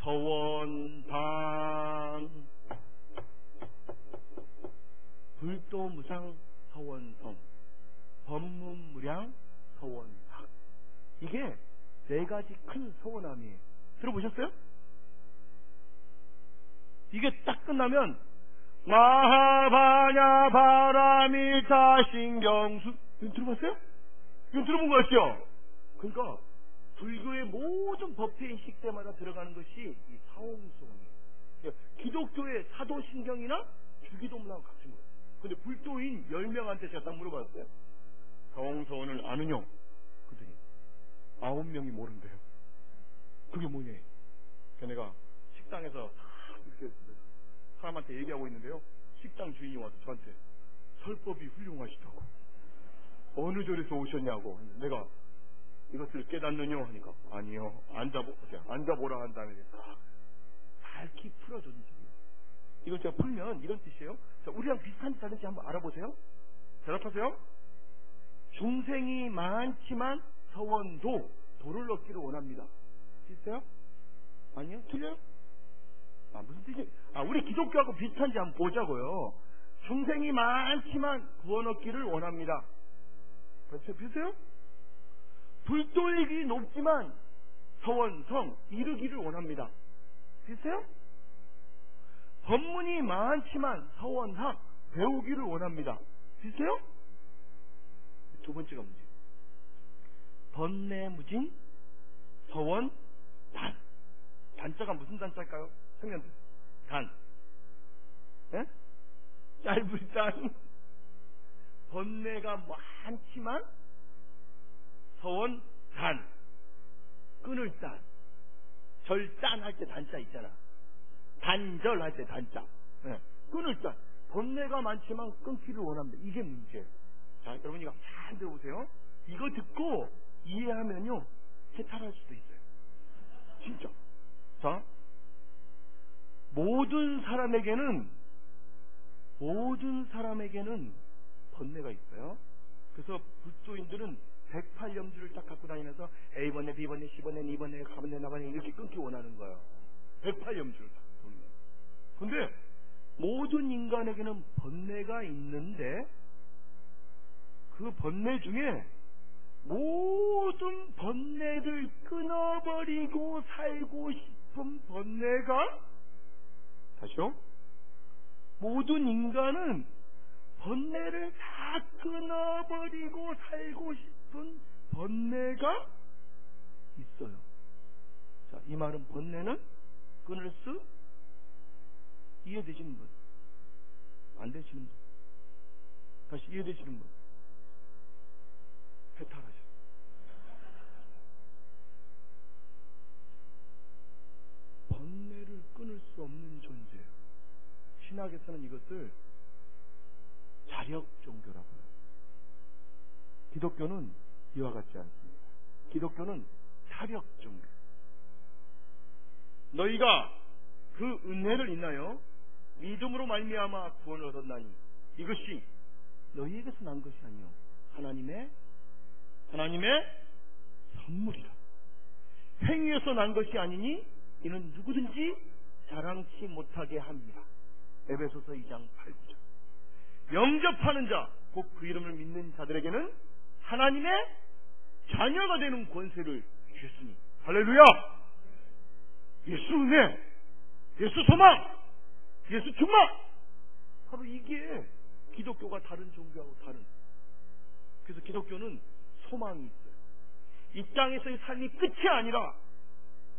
서원단 불도무상 서원성 법문무량 서원학. 이게 네 가지 큰 서원함이에요. 들어보셨어요? 이게 딱 끝나면 마하바냐 바라밀타 신경수. 이거 들어봤어요? 이거 들어본 거 같죠? 그러니까 불교의 모든 법회의식 때마다 들어가는 것이 이 사홍수원이에요. 기독교의 사도신경이나 주기도문하고 같은 거예요. 근데 불도인 10명한테 제가 딱 물어봤어요. 사홍수원을 아느냐? 그랬더니 9명이 모른대요. 그게 뭐냐? 내가 식당에서 이렇게 사람한테 얘기하고 있는데요, 식당 주인이 와서 저한테 설법이 훌륭하시다고, 어느 절에서 오셨냐고. 내가 이것을 깨닫느냐 하니까 아니요, 앉아보라 한 다음에 밝히 풀어줬는 적이에요. 이걸 제가 풀면 이런 뜻이에요. 자, 우리랑 비슷한지 다른지 한번 알아보세요. 대답하세요. 중생이 많지만 서원도 도를 얻기를 원합니다. 비슷해요? 아니요? 틀려요? 무슨 뜻이? 우리 기독교하고 비슷한지 한번 보자고요. 중생이 많지만 구원 얻기를 원합니다. 비슷해요? 불도익이 높지만 서원성 이르기를 원합니다. 비슷해요? 법문이 많지만 서원학 배우기를 원합니다. 비슷해요? 두 번째가 문제. 번뇌무진 서원 단. 단자가 무슨 단자일까요? 청년들. 단. 예? 짧은 단. 번뇌가 많지만 서원 단. 끊을 단. 절단 할 때 단자 있잖아. 단절 할 때 단자. 예. 끊을 단. 번뇌가 많지만 끊기를 원합니다. 이게 문제예요. 자, 여러분 이거 잘 들어보세요. 이거 듣고 이해하면요 해탈할 수도 있어요. 진짜. 자, 모든 사람에게는 번뇌가 있어요. 그래서 불도인들은 108염주를 딱 갖고 다니면서 A번뇌, B번뇌, C번뇌, E번뇌, X번뇌, N번뇌 이렇게 끊기 원하는 거예요. 108염주를 딱 돌려. 근데 모든 인간에게는 번뇌가 있는데 그 번뇌 중에 모든 번뇌를 끊어버리고 살고 싶은 번뇌가, 다시요? 모든 인간은 번뇌를 다 끊어버리고 살고 싶은 번뇌가 있어요. 자, 이 말은 번뇌는 끊을 수 이해되시는 분? 안 되시는 분? 다시 이해되시는 분? 해탈하셨어요. 번뇌를 끊을 수 없는 존재예요. 신학에서는 이것을 자력 종교라고 해요. 기독교는 이와 같지 않습니다. 기독교는 자력 종교. 너희가 그 은혜를 있나요? 믿음으로 말미암아 구원을 얻었나니 이것이 너희에게서 난 것이 아니요 하나님의 선물이라. 행위에서 난 것이 아니니 이는 누구든지 자랑치 못하게 합니다. 에베소서 2장 8, 9절. 영접하는 자, 곧 그 이름을 믿는 자들에게는 하나님의 자녀가 되는 권세를 주셨으니. 할렐루야! 예수 은혜, 예수 소망, 예수 충만. 바로 이게 기독교가 다른 종교하고 다른. 그래서 기독교는 소망이 있어요. 이 땅에서의 삶이 끝이 아니라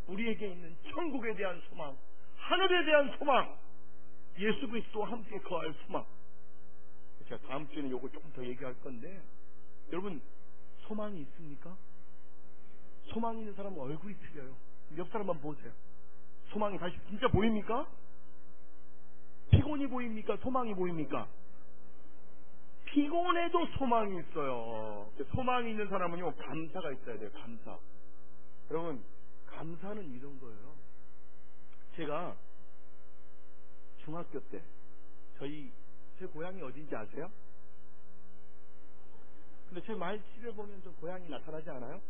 우리에게 있는 천국에 대한 소망, 하늘에 대한 소망, 예수 그리스도와 함께 거할 소망. 제가 다음 주에는 요거 조금 더 얘기할 건데, 여러분 소망이 있습니까? 소망이 있는 사람은 얼굴이 틀려요. 옆 사람만 보세요. 소망이 다시 진짜 보입니까? 피곤이 보입니까? 소망이 보입니까? 피곤해도 소망이 있어요. 소망이 있는 사람은요, 감사가 있어야 돼요. 감사. 여러분, 감사는 이런 거예요. 제가 중학교 때 제 고향이 어딘지 아세요? 근데 제 말치를 보면 좀 고향이 나타나지 않아요?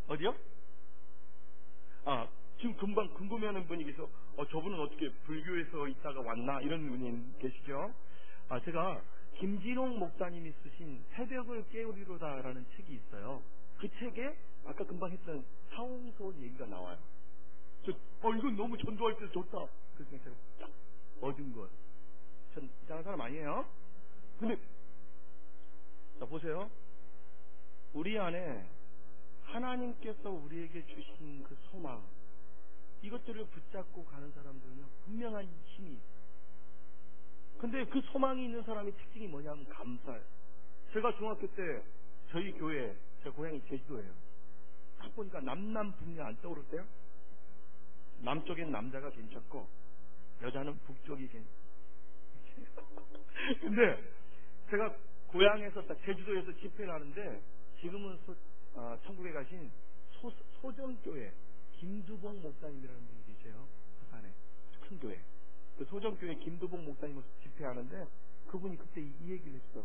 어디요? 지금 금방 궁금해하는 분이 계셔서 저분은 어떻게 불교에서 있다가 왔나 이런 분이 계시죠? 제가 김진홍 목사님이 쓰신 새벽을 깨우리로다라는 책이 있어요. 그 책에 아까 금방 했던 사홍소원 얘기가 나와요. 이건 너무 전도할 때 좋다. 그래서 제가 딱 얻은 것. 전 이상한 사람 아니에요. 근데 자 보세요. 우리 안에 하나님께서 우리에게 주신 그 소망, 이것들을 붙잡고 가는 사람들은요 분명한 힘이 있어요. 근데 그 소망이 있는 사람의 특징이 뭐냐면 감사예요. 제가 중학교 때 저희 교회, 제 고향이 제주도예요. 딱 보니까 남남 북녀 안 떠오르세요? 남쪽엔 남자가 괜찮고 여자는 북쪽이 괜찮고. 근데 제가 고향에서 딱 제주도에서 집회를 하는데, 지금은 천국에 가신 소정교회 김두봉 목사님이라는 분이 계세요. 부산에 큰 교회. 그 소정교회 김두봉 목사님을 집회하는데, 그분이 그때 이 얘기를 했어.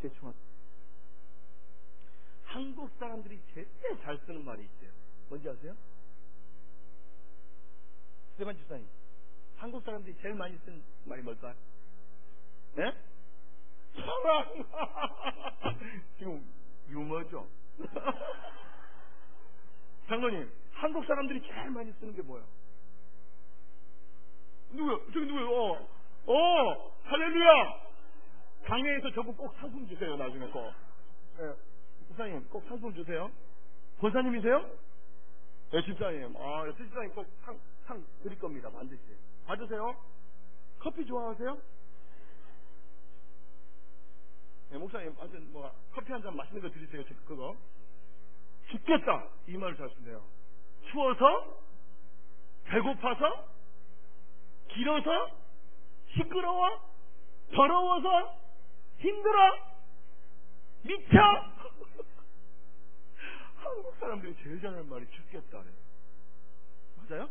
제 중학교. 한국 사람들이 제일 잘 쓰는 말이 있어요. 뭔지 아세요? 스테반 집사님, 한국 사람들이 제일 많이 쓰는 말이 뭘까요? 네? 사랑! 지금 유머죠? 장로님, 한국 사람들이 제일 많이 쓰는 게 뭐예요? 누구요? 저기 누구요? 할렐루야! 강해에서 저분 꼭 상품 주세요, 나중에 꼭. 네. 집사님, 꼭 상품 주세요. 권사님이세요? 네, 집사님. 집사님 꼭 상 드릴 겁니다, 반드시. 받으세요. 커피 좋아하세요? 네, 목사님, 하여튼 커피 한 잔 맛있는 거 드리세요, 그거. 죽겠다! 이 말을 잘 쓰네요. 추워서? 배고파서? 길어서? 시끄러워? 더러워서? 힘들어? 미쳐? 한국 사람들이 제일 잘하는 말이 죽겠다래요. 맞아요?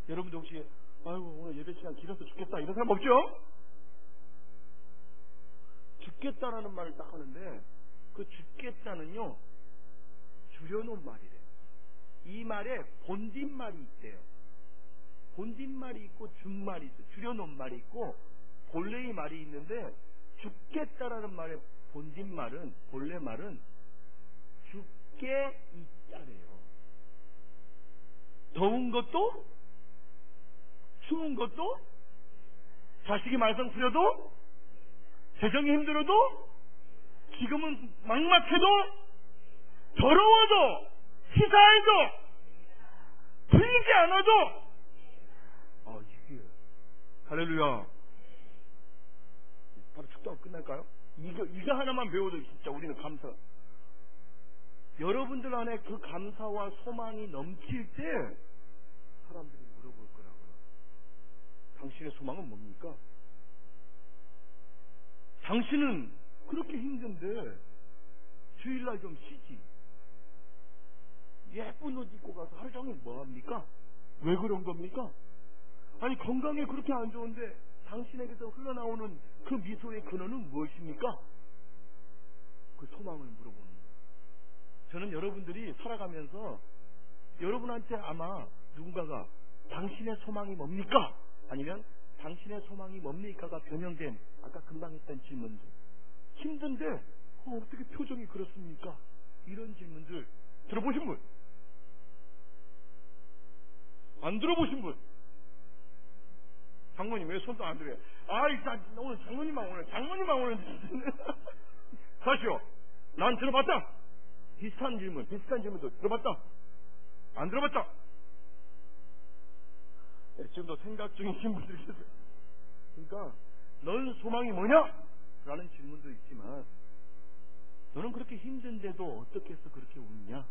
여러분도 혹시 아이고 오늘 예배 시간 길어서 죽겠다 이런 사람 없죠? 죽겠다라는 말을 딱 하는데 그 죽겠다는요 줄여놓은 말이래요. 이 말에 본뒷말이 있대요. 본뒷말이 있고 준말이 있어요. 줄여놓은 말이 있고 본래의 말이 있는데 죽겠다라는 말의 본뒷말은 본래 말은 죽게 있다래요. 더운 것도 추운 것도 자식이 말썽 부려도 재정이 힘들어도 지금은 막막해도 더러워도 시사해도 풀리지 않아도 이게 할렐루야. 바로 축도가 끝날까요? 이거 하나만 배워도 진짜 우리는 감사. 여러분들 안에 그 감사와 소망이 넘칠 때 사람들이 물어볼 거라고요. 당신의 소망은 뭡니까? 당신은 그렇게 힘든데 주일날 좀 쉬지. 예쁜 옷 입고 가서 하루 종일 뭐합니까? 왜 그런 겁니까? 아니 건강에 그렇게 안 좋은데 당신에게서 흘러나오는 그 미소의 근원은 무엇입니까? 그 소망을 물어보는 거예요. 저는 여러분들이 살아가면서 여러분한테 아마 누군가가 당신의 소망이 뭡니까? 아니면 당신의 소망이 뭡니까가 변형된 아까 금방 했던 질문들. 힘든데 어떻게 표정이 그렇습니까? 이런 질문들 들어보신 분? 안 들어보신 분? 장모님 왜 손도 안 들어요? 오늘 장모님만 오늘 다시요. 난 들어봤다. 비슷한 질문도 들어봤다. 안 들어봤다. 지금도 생각 중이신 분들이 있어요. 그러니까 너는 소망이 뭐냐? 라는 질문도 있지만 너는 그렇게 힘든데도 어떻게 해서 그렇게 웃냐?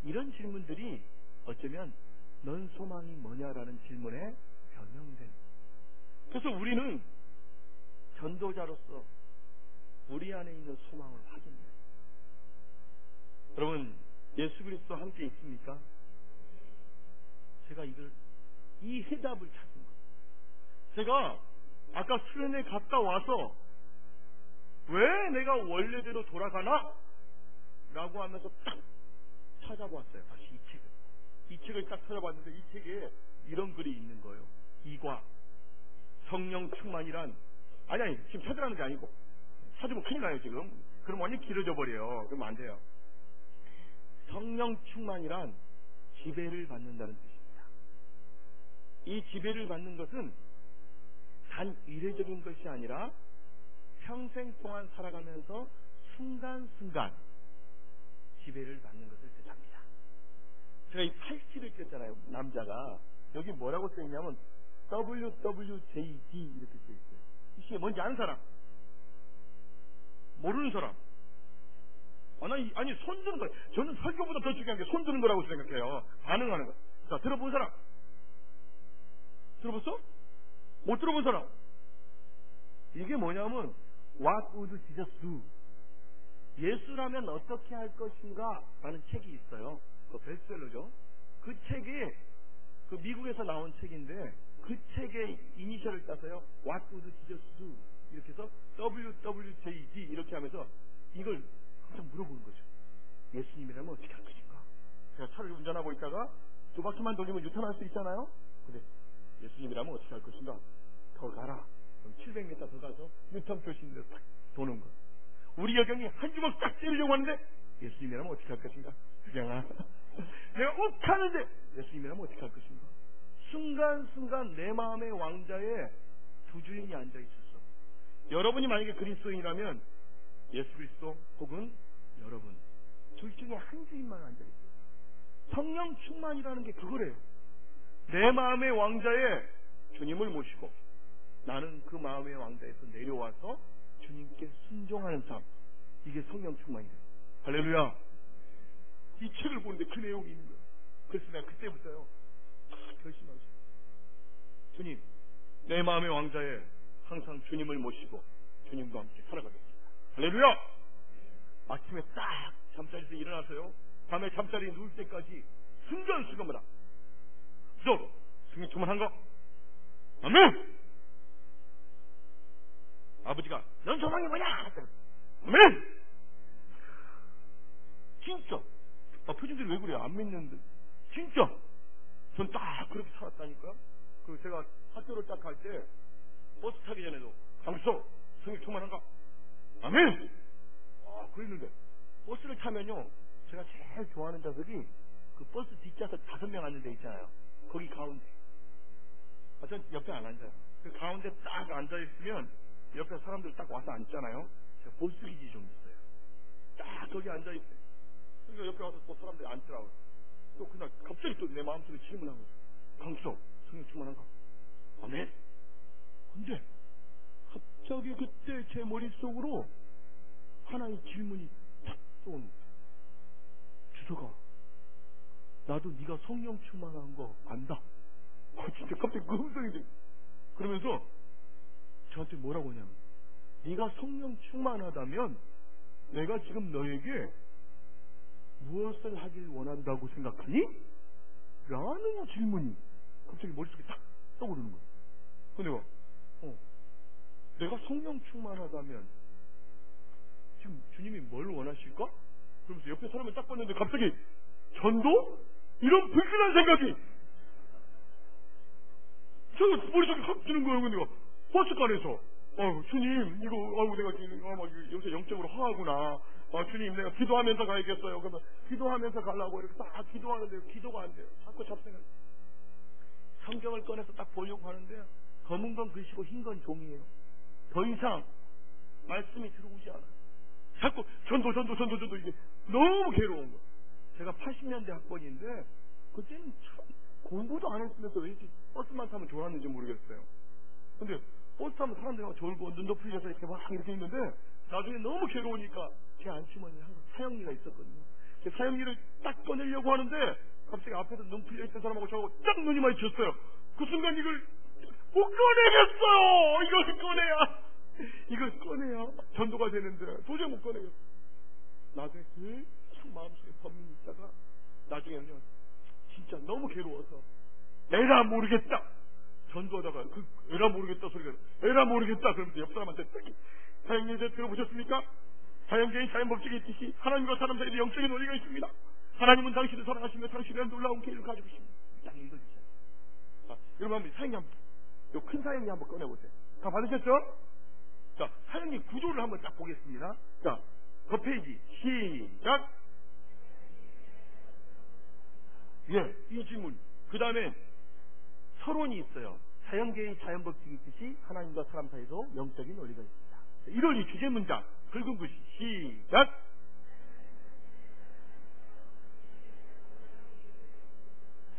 이런 질문들이 어쩌면 넌 소망이 뭐냐라는 질문에 변형된. 그래서 우리는 전도자로서 우리 안에 있는 소망을 확인해요. 여러분 예수 그리스도 함께 있습니까? 제가 이 해답을 찾은 거예요. 제가 아까 수련회 갔다 와서 왜 내가 원래대로 돌아가나? 라고 하면서 딱 찾아봤어요. 다시 이 책을 딱 찾아봤는데 이 책에 이런 글이 있는 거예요. 이과 성령 충만이란 아니 지금 찾으라는 게 아니고 찾으면 큰일 나요 지금. 그럼 완전히 길어져 버려요. 그러면 안 돼요. 성령 충만이란 지배를 받는다는 뜻입니다. 이 지배를 받는 것은 단 이례적인 것이 아니라 평생 동안 살아가면서 순간순간 지배를 받는 것을 뜻합니다. 제가 이 팔찌를 꼈잖아요. 남자가. 여기 뭐라고 써있냐면 WWJD 이렇게 써있어요. 이게 뭔지 아는 사람? 모르는 사람? 아니 손 드는 거. 저는 설교보다 더 중요한 게 손 드는 거라고 생각해요. 반응하는 거. 자, 들어본 사람? 들어봤어? 못 들어본 사람? 이게 뭐냐면 What would Jesus do? 예수라면 어떻게 할 것인가? 라는 책이 있어요. 그 베스트셀러죠. 그 책이 그 미국에서 나온 책인데 그 책의 이니셜을 따서요. What would Jesus do? 이렇게 해서 WWJD 이렇게 하면서 이걸 항상 물어보는 거죠. 예수님이라면 어떻게 할 것인가? 제가 차를 운전하고 있다가 두 바퀴만 돌리면 유턴할 수 있잖아요. 근데 예수님이라면 어떻게 할 것인가? 더 가라. 그럼 700m 더 가서 유턴 표시인데 딱 도는 거. 우리 여경이 한 주먹 딱 때리려고 하는데 예수님이라면 어떻게 할 것인가? 여경아 내가 욱 하는데 예수님이라면 어떻게 할 것인가? 순간순간 내 마음의 왕자에 두 주인이 앉아있을 수 없어요. 여러분이 만약에 그리스도인이라면 예수 그리스도 혹은 여러분 둘 중에 한 주인만 앉아있어요. 성령 충만이라는 게 그거래요. 내 마음의 왕자에 주님을 모시고 나는 그 마음의 왕자에서 내려와서 주님께 순종하는 삶. 이게 성령 충만이래요. 할렐루야. 이 책을 보는데 그 내용이 있는 거예요. 그래서 내가 그때부터요 결심하죠. 주님, 내 마음의 왕자에 항상 주님을 모시고 주님과 함께 살아가겠습니다. 할렐루야. 아침에 딱 잠자리에서 일어나서요 밤에 잠자리에 누울 때까지 순간순간마다 너 승리 충만한가? 아멘. 아버지가 넌 소망이 뭐냐? 아멘. 진짜. 표정들이 왜 그래? 안 믿는데. 진짜. 전 딱 그렇게 살았다니까. 그리고 제가 학교를 딱 갈 때 버스 타기 전에도 강수서 성령 충만한가? 아멘. 그랬는데 버스를 타면요, 제가 제일 좋아하는 좌석이 그 버스 뒷좌석 5명 앉는 데 있잖아요. 거기 가운데. 전 옆에 안 앉아요. 그 가운데 딱 앉아 있으면 옆에 사람들 딱 와서 앉잖아요. 제가 보수기지 좀 있어요. 딱 거기 앉아 있어요. 그러니까 옆에 와서 또 사람들이 앉더라고요. 또 그날 갑자기 또 내 마음속에 질문하고, 강수서 성령 충만한가? 아멘. 근데 갑자기 그때 제 머릿속으로 하나의 질문이 탁 떠옵니다. 주석아, 나도 네가 성령 충만한 거 안다. 진짜 갑자기 그 음성이 돼. 그러면서 저한테 뭐라고 하냐면, 네가 성령 충만하다면 내가 지금 너에게 무엇을 하길 원한다고 생각하니? 라는 질문이 갑자기 머릿속에 딱 떠오르는 거예요. 근데 내가 성령 충만하다면 지금 주님이 뭘 원하실까? 그러면서 옆에 사람을 딱 봤는데 갑자기 전도? 이런 불길한 생각이 제가 머릿속에 확 드는 거예요. 근데 버스간에서 주님 이거 내가 지금 요새 영적으로 화하구나. 주님 내가 기도하면서 가야겠어요. 그러면 기도하면서 가려고 이렇게 딱 기도하는데 기도가 안 돼요. 자꾸 잡생각. 성경을 꺼내서 딱 보려고 하는데 검은 건 글씨고 흰 건 종이에요. 더 이상 말씀이 들어오지 않아요. 자꾸 전도 이게 너무 괴로운 거예요. 제가 80년대 학번인데 그때는 참 공부도 안 했으면서 왜 이렇게 버스만 타면 좋았는지 모르겠어요. 근데 버스 타면 사람들이 막 졸고 눈도 풀려서 이렇게 막 이렇게 있는데 나중에 너무 괴로우니까 제 안주머니에 항상 사형리가 있었거든요. 사형리를 딱 꺼내려고 하는데 갑자기 앞에서 눈 풀려있던 사람하고 저하고 딱 눈이 마주쳤어요. 그 순간 이걸 못 꺼내겠어요. 이걸 꺼내야 전도가 되는데 도저히 못 꺼내겠어요. 나중에 계속 마음속에 범민이 있다가 나중에는요, 진짜 너무 괴로워서 에라 모르겠다. 전도하다가 에라 모르겠다 소리가 에라 모르겠다 그러면서 옆 사람한테 사형리에 대해 들어보셨습니까? 자연계인 자연법칙이 있듯이 하나님과 사람 사이에 영적인 원리가 있습니다. 하나님은 당신을 사랑하시며 당신의 놀라운 계획을 가지고 계십니다. 딱 읽어주세요. 여러분 한번 사형리 한번, 요 큰 사형리 한번 꺼내보세요. 다 받으셨죠? 자, 사형리 구조를 한번 딱 보겠습니다. 자, 그 페이지 시작. 이 질문. 그 다음에 서론이 있어요. 자연계의 자연법칙이 있듯이 하나님과 사람 사이에도 영적인 원리가 있습니다. 1월 이 주제 문장 긁은 글씨 시작.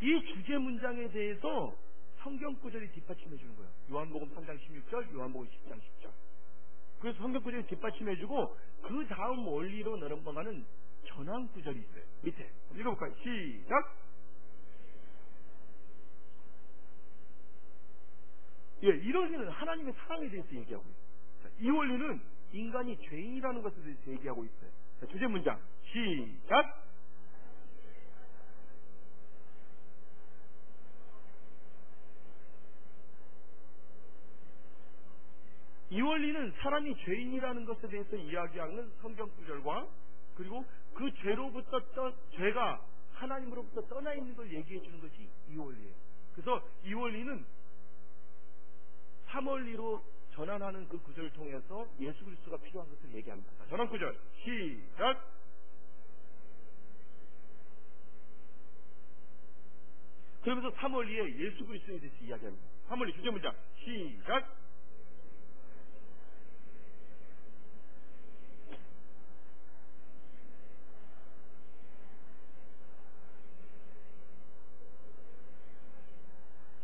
이 주제 문장에 대해서 성경 구절이 뒷받침해 주는 거예요. 요한복음 3장 16절, 요한복음 10장 10절. 그래서 성경 구절이 뒷받침해 주고 그 다음 원리로 넘어가는 전환 구절이 있어요. 밑에 읽어볼까요? 시작. 이 원리는 하나님의 사랑에 대해서 얘기하고 있어요. 이 원리는 인간이 죄인이라는 것에 대해서 얘기하고 있어요. 자, 주제 문장 시작. 이 원리는 사람이 죄인이라는 것에 대해서 이야기하는 성경 구절과 그리고 그 죄가 하나님으로부터 떠나 있는 걸 얘기해 주는 것이 이 원리예요. 그래서 이 원리는 3원리로 전환하는 그 구절을 통해서 예수 그리스도가 필요한 것을 얘기합니다. 자, 전환 구절 시작. 그러면서 3원리에 예수 그리스도에 대해서 이야기합니다. 3원리 주제 문장 시작.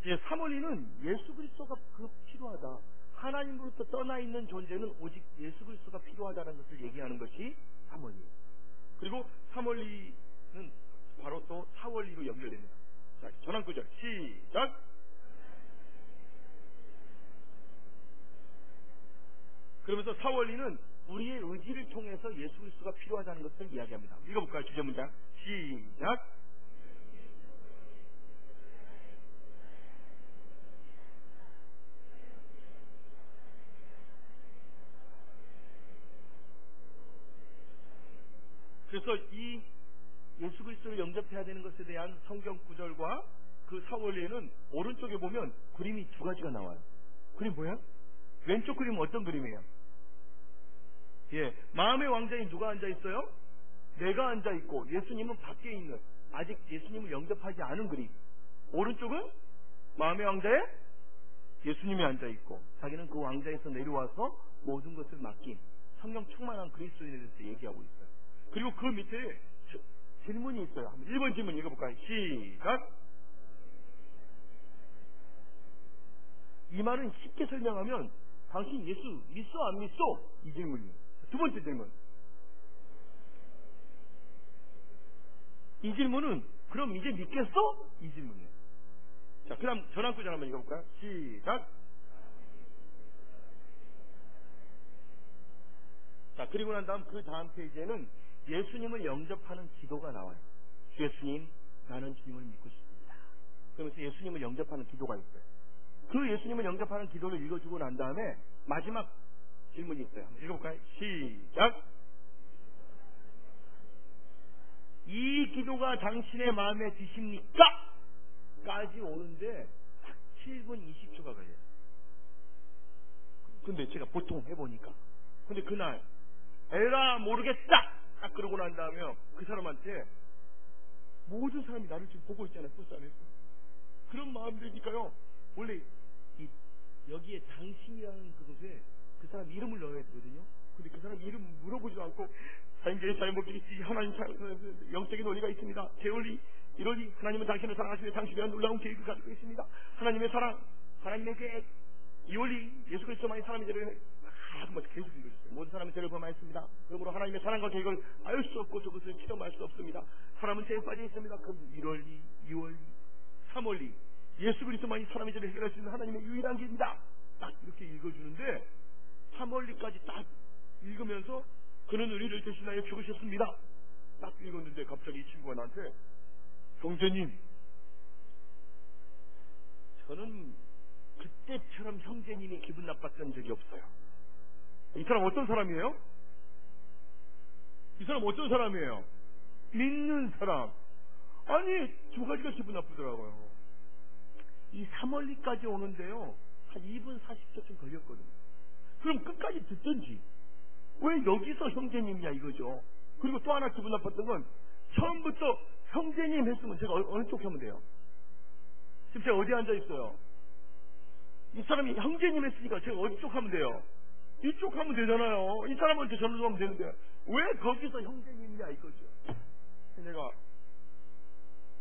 이제 3원리는 예수 그리스도가 필요하다. 하나님으로부터 떠나 있는 존재는 오직 예수 그리스도가 필요하다는 것을 얘기하는 것이 3원리예요. 그리고 3원리는 바로 또 4원리로 연결됩니다. 자, 전환 구절 시작. 그러면서 4원리는 우리의 의지를 통해서 예수 그리스도가 필요하다는 것을 이야기합니다. 읽어볼까요? 주제 문장 시작. 그래서 이 예수 그리스도를 영접해야 되는 것에 대한 성경 구절과 그 사원리에는 오른쪽에 보면 그림이 두 가지가 나와요. 그림 뭐야? 왼쪽 그림은 어떤 그림이에요? 예, 마음의 왕자에 누가 앉아 있어요? 내가 앉아 있고 예수님은 밖에 있는, 아직 예수님을 영접하지 않은 그림. 오른쪽은 마음의 왕자에 예수님이 앉아 있고 자기는 그 왕자에서 내려와서 모든 것을 맡긴 성령 충만한 그리스도인에 대해서 얘기하고 있어요. 그리고 그 밑에 질문이 있어요. 1번 질문 읽어볼까요? 시작. 이 말은 쉽게 설명하면 당신 예수 믿어 안 믿어? 이 질문이에요. 두 번째 질문. 이 질문은 그럼 이제 믿겠어? 이 질문이에요. 자, 그 다음 전환구절 한번 읽어볼까요? 시작. 자, 그리고 난 다음 그 다음 페이지에는 예수님을 영접하는 기도가 나와요. 예수님, 나는 주님을 믿고 싶습니다. 그러면서 예수님을 영접하는 기도가 있어요. 그 예수님을 영접하는 기도를 읽어주고 난 다음에 마지막 질문이 있어요. 한번 읽어볼까요? 시작. 이 기도가 당신의 마음에 드십니까? 까지 오는데 딱 7분 20초가 걸려요. 근데 제가 보통 해보니까, 근데 그날 에라 모르겠다 딱 그러고 난 다음에 그 사람한테, 모든 사람이 나를 지금 보고 있잖아요. 버스 안에서. 그런 마음들이니까요, 원래 여기에 당신이라는 그곳에 그 사람 이름을 넣어야 되거든요. 근데 그 사람 이름 물어보지도 않고, 사인계의 잘못이 하나님 영적인 논리가 있습니다. 게올리 이러니 하나님은 당신을 사랑하시며 당신에 대한 놀라운 계획을 가지고 있습니다. 하나님의 사랑, 하나님의 계획, 이올리 예수 그리스도만이 사람의 죄를 한번 계속 읽어주세요. 모든 사람의 죄를 범하였습니다. 그러므로 하나님의 사랑과 계획을 알 수 없고 저것을 체험할 수 없습니다. 사람은 죄에 빠져 있습니다. 그럼 1월리, 2월리, 3월리 예수 그리스도만이 사람의 죄를 해결할 수 있는 하나님의 유일한 길입니다. 딱 이렇게 읽어주는데 3월리까지 딱 읽으면서 그는 우리를 대신하여 죽으셨습니다. 딱 읽었는데 갑자기 이 친구가 나한테, 형제님, 저는 그때처럼 형제님이 기분 나빴던 적이 없어요. 이 사람 어떤 사람이에요? 이 사람 어떤 사람이에요? 믿는 사람. 아니, 두 가지가 기분 나쁘더라고요. 이 3월리까지 오는데요, 한 2분 40초쯤 걸렸거든요. 그럼 끝까지 듣든지, 왜 여기서 형제님이냐 이거죠. 그리고 또 하나 기분 나빴던 건, 처음부터 형제님 했으면 제가 어느 쪽 하면 돼요? 지금 제가 어디 앉아 있어요? 이 사람이 형제님 했으니까 제가 어디 쪽 하면 돼요? 이쪽 하면 되잖아요. 이 사람한테 전도하면 되는데 왜 거기서 형제님이냐 이거죠. 내가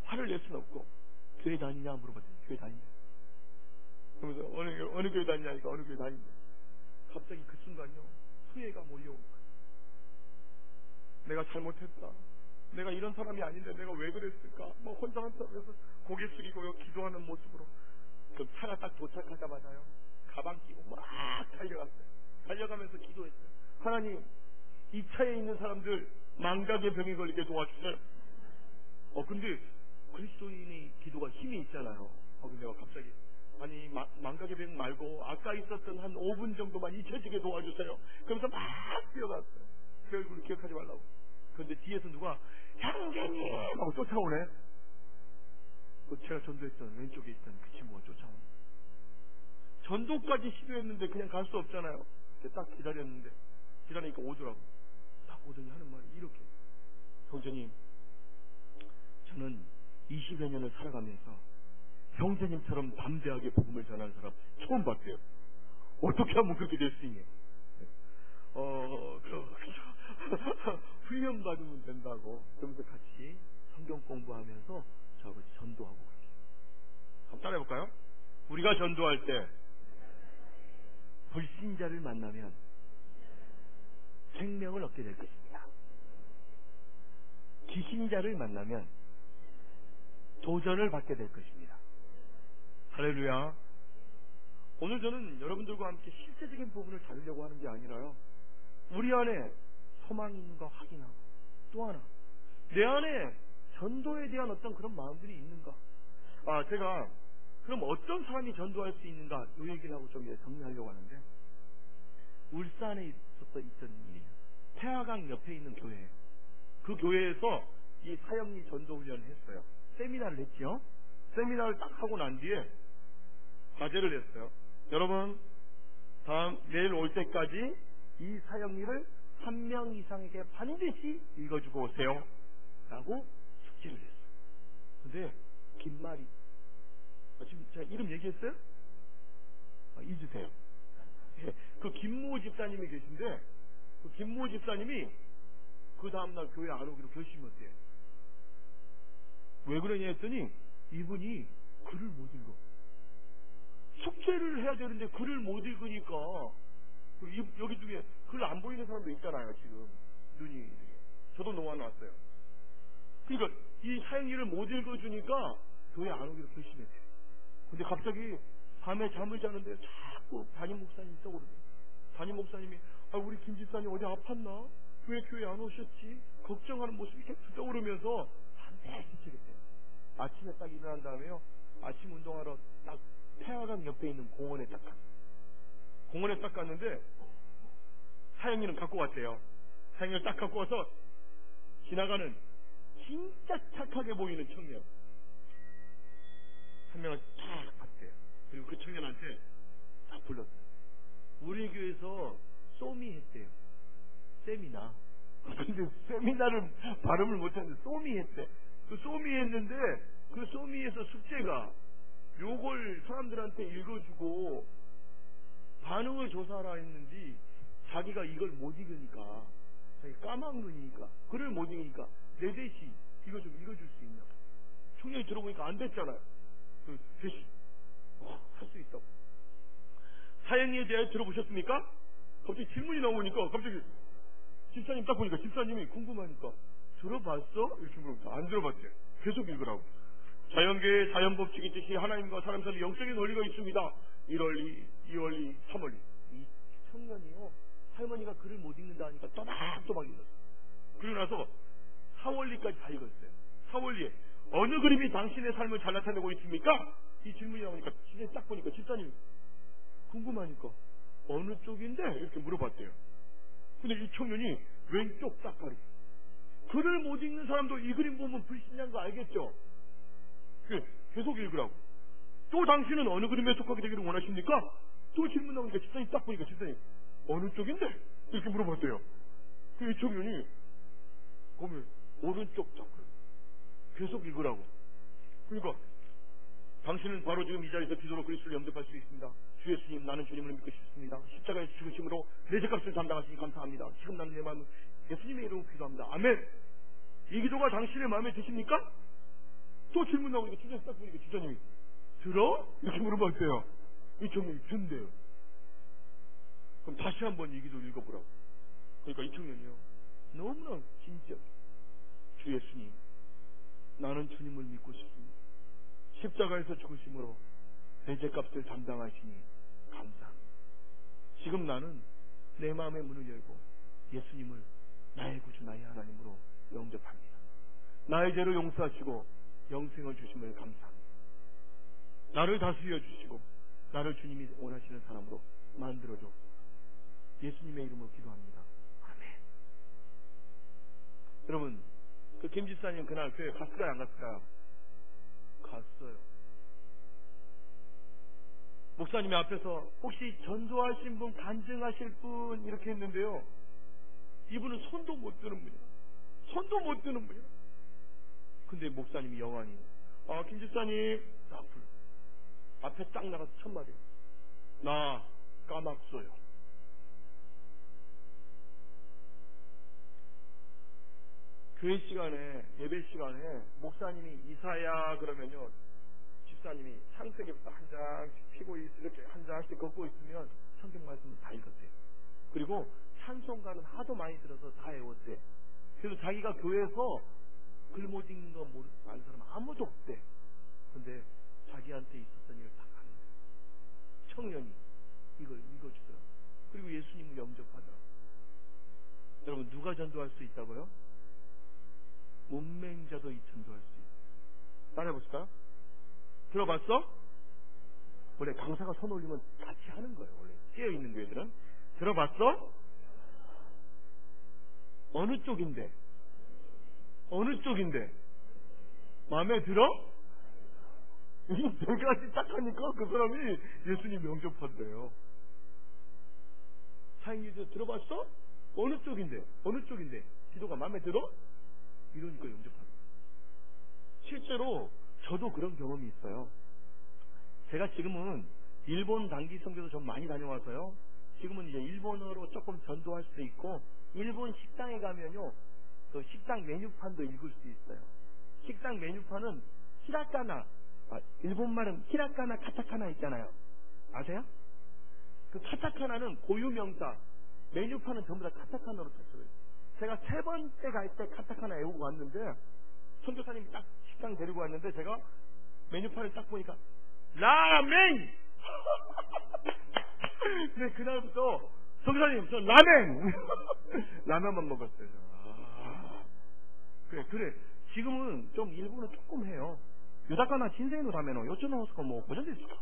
화를 낼 수는 없고, 교회 다니냐 물어봤더니 교회 다니냐. 그러면서 어느 교회 다니냐니까 어느 교회 다니냐. 갑자기 그 순간요, 후회가 몰려오는 거예요. 내가 잘못했다. 내가 이런 사람이 아닌데 내가 왜 그랬을까? 뭐 혼자 한타면서 고개 숙이고요, 기도하는 모습으로. 그 차가 딱 도착하자마자요, 가방 끼고 막 달려갔어요. 달려가면서 기도했어요. 하나님, 이 차에 있는 사람들 망각의 병에 걸리게 도와주세요. 근데 그리스도인의 기도가 힘이 있잖아요. 근데 내가 갑자기, 아니 망각의 병 말고 아까 있었던 한 5분 정도만 잊혀지게 도와주세요. 그러면서 막 뛰어갔어요. 그 얼굴을 기억하지 말라고. 그런데 뒤에서 누가 형제님 하고 쫓아오네. 제가 전도했던 왼쪽에 있던 그 친구가 쫓아오네. 전도까지 시도했는데 그냥 갈 수 없잖아요. 딱 기다렸는데, 기다리니까 오더라고. 딱 오더니 하는 말이 이렇게, 형제님, 저는 20여 년을 살아가면서 형제님처럼 담대하게 복음을 전하는 사람 처음 봤대요. 어떻게 하면 그렇게 될 수 있냐. 훈련 받으면 된다고. 그러면서 같이 성경 공부하면서 저하고 전도하고 그렇게. 한번 따라해볼까요? 우리가 전도할 때 불신자를 만나면 생명을 얻게 될 것입니다. 기신자를 만나면 도전을 받게 될 것입니다. 할렐루야. 오늘 저는 여러분들과 함께 실제적인 부분을 다루려고 하는 게 아니라요, 우리 안에 소망이 있는가 확인하고, 또 하나 내 안에 전도에 대한 어떤 그런 마음들이 있는가. 제가 그럼 어떤 사람이 전도할 수 있는가, 이 얘기를 하고 좀 정리하려고 하는데, 울산에 있었던 일이에요. 태화강 옆에 있는 교회예요. 그 교회에서 이 사형리 전도훈련을 했어요. 세미나를 했죠. 세미나를 딱 하고 난 뒤에 과제를 했어요. 여러분, 내일 올 때까지 이 사형리를 1명 이상에게 반드시 읽어주고 오세요 라고 숙제를 했어요. 근데 김말이, 지금 제가 이름 얘기했어요? 잊으세요. 그 김모 집사님이 계신데, 그 김모 집사님이 그 다음날 교회 안 오기로 결심했대요. 왜 그러냐 했더니 이분이 글을 못 읽어. 숙제를 해야 되는데 글을 못 읽으니까, 여기 중에 글 안 보이는 사람도 있잖아요. 지금 눈이, 저도 놓아놨어요. 그러니까 이 사형리를 못 읽어주니까 교회 안 오기로 결심했대요. 근데 갑자기 밤에 잠을 자는데 자꾸 담임 목사님이 떠오르대요. 담임 목사님이 우리 김 집사님 어디 아팠나? 왜 교회 안 오셨지? 걱정하는 모습이 계속 떠오르면서 밤새 지치겠대요. 아침에 딱 일어난 다음에요, 아침 운동하러 딱 태화강 옆에 있는 공원에 딱 갔는데 사형리는 갖고 왔대요. 사형리를 딱 갖고 와서 지나가는 진짜 착하게 보이는 청년 한 명을 딱 봤대요. 그리고 그 청년한테 딱 불렀어요. 우리 교회에서 소미 했대요. 세미나. 근데 세미나를 발음을 못하는데 소미 했대. 그 소미 했는데 그 소미에서 숙제가 요걸 사람들한테 읽어주고 반응을 조사하라 했는데 자기가 이걸 못 읽으니까, 자기 까만 눈이니까 글을 못 읽으니까 내 대신 이거 좀 읽어줄 수 있냐. 청년이 들어보니까 안 됐잖아요. 그 대신 할 수 있다고. 사형리에 대해 들어보셨습니까? 갑자기 질문이 나오니까 갑자기 집사님 딱 보니까 집사님이 궁금하니까 들어봤어? 이렇게 물어보니까 안 들어봤대요. 계속 읽으라고. 자연계의 자연법칙이 뜻이 하나님과 사람 사이에 영적인 원리가 있습니다. 1원리, 2원리, 3원리. 이 청년이요, 할머니가 글을 못 읽는다 하니까 또박또박 읽었어요. 그리고 나서 4원리까지 다 읽었어요. 4원리에 어느 그림이 당신의 삶을 잘 나타내고 있습니까? 이 질문이 나오니까 집사님 딱 보니까 집사님 궁금하니까 어느 쪽인데? 이렇게 물어봤대요. 근데 이 청년이 왼쪽 딱가리. 글을 못 읽는 사람도 이 그림 보면 불신자인 거 알겠죠? 계속 읽으라고. 또 당신은 어느 그림에 속하게 되기를 원하십니까? 또 질문 나오니까 집사님 딱 보니까 집사님 어느 쪽인데? 이렇게 물어봤대요. 이 청년이 보면 오른쪽 딱가리. 계속 읽으라고. 그러니까 당신은 바로 지금 이 자리에서 기도로 그리스도를 영접할 수 있습니다. 주 예수님, 나는 주님을 믿고 싶습니다. 십자가에서 죽으심으로 내 죄값을 담당하시니 감사합니다. 지금 나는 내 마음을 예수님의 이름으로 기도합니다. 아멘. 이 기도가 당신의 마음에 드십니까? 또 질문 나오니까 주님 딱 보니까 주자님이 들어? 이렇게 물어봤어요. 이 청년이 든대요. 그럼 다시 한번 이 기도 읽어보라고. 그러니까 이 청년이요, 너무나 진짜 주 예수님, 나는 주님을 믿고 싶습니다. 십자가에서 죽으심으로 내 죄값을 담당하시니 감사합니다. 지금 나는 내 마음의 문을 열고 예수님을 나의 구주, 나의 하나님으로 영접합니다. 나의 죄를 용서하시고 영생을 주심을 감사합니다. 나를 다스려 주시고 나를 주님이 원하시는 사람으로 만들어줘. 예수님의 이름으로 기도합니다. 아멘. 여러분, 그 김 집사님 그날 교회 갔을까요, 안 갔을까요? 갔어요. 목사님의 앞에서 혹시 전도하신 분, 간증하실 분 이렇게 했는데요, 이분은 손도 못 드는 분이야. 손도 못 드는 분이야. 근데 목사님이 영원히 김 집사님 딱 불러. 앞에 딱 나가서 첫 말이에요. 나 까막써요. 교회 시간에, 예배 시간에 목사님이 이사야 그러면요, 집사님이 창세기부터 한 장씩 피고 이렇게 한 장씩 걷고 있으면 성경 말씀을 다 읽었대요. 그리고 찬송가는 하도 많이 들어서 다 외웠대. 그래서 자기가 교회에서 글 못 읽는 거 아는 사람 아무도 없대. 근데 자기한테 있었던 일을 다 하는 거예요. 청년이 이걸 읽어주더라. 그리고 예수님을 영접하더라. 여러분, 누가 전도할 수 있다고요? 문맹자도 이 전도할 수 있어요. 따라해보실까요? 들어봤어? 원래 강사가 손 올리면 같이 하는 거예요. 원래 깨어있는 교회들은. 들어봤어? 어느 쪽인데? 어느 쪽인데? 마음에 들어? 이 네 가지 딱 하니까 그 사람이 예수님 영접한대요. 사행유도 들어봤어? 어느 쪽인데? 어느 쪽인데? 기도가 마음에 들어? 이러니까 영접하는 거예요. 실제로 저도 그런 경험이 있어요. 제가 지금은 일본 단기 선교도 좀 많이 다녀와서요. 지금은 이제 일본어로 조금 전도할 수도 있고, 일본 식당에 가면요, 그 식당 메뉴판도 읽을 수 있어요. 식당 메뉴판은 히라카나, 일본말은 히라카나, 카타카나 있잖아요. 아세요? 그 카타카나는 고유명사, 메뉴판은 전부 다 카타카나로 다 써요. 제가 세 번째 갈 때 카타카나 외우고 왔는데, 선교사님이 딱 식당 데리고 왔는데, 제가 메뉴판을 딱 보니까 라멘! 근데 그날부터 선교사님 저 라멘! 라면만 먹었어요. 그래 지금은 좀 일본어 조금 해요. 유다카나 진세노 다메노 요츠노 호스코 뭐 고전됐을까?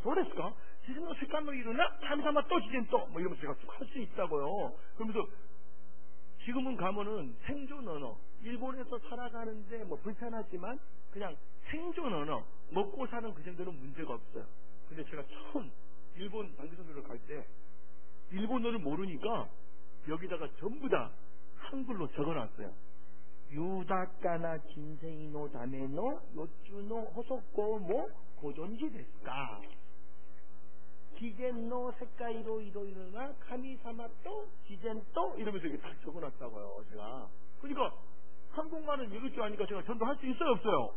そうですか? 지금은 색깔로 이루나 감사마 또 지젠 또 뭐 이러면서 제가 쭉 할 수 있다고요. 그러면서 지금은 가면은 생존 언어, 일본에서 살아가는데 뭐 불편하지만 그냥 생존 언어, 먹고 사는 그 정도는 문제가 없어요. 근데 제가 처음 일본 단기선교를 갈 때 일본어를 모르니까 여기다가 전부 다 한글로 적어놨어요. 유다카나 진세이노 다메노 요츠노 호소코 모 고존지 데스까? 기젠노 색깔로 이로이로나 카미사마 또 지젠 또 이러면서 이렇게 딱 적어놨다고요. 제가 그러니까 한국말은 읽을 줄 아니까 제가 전도할 수 있어요 없어요?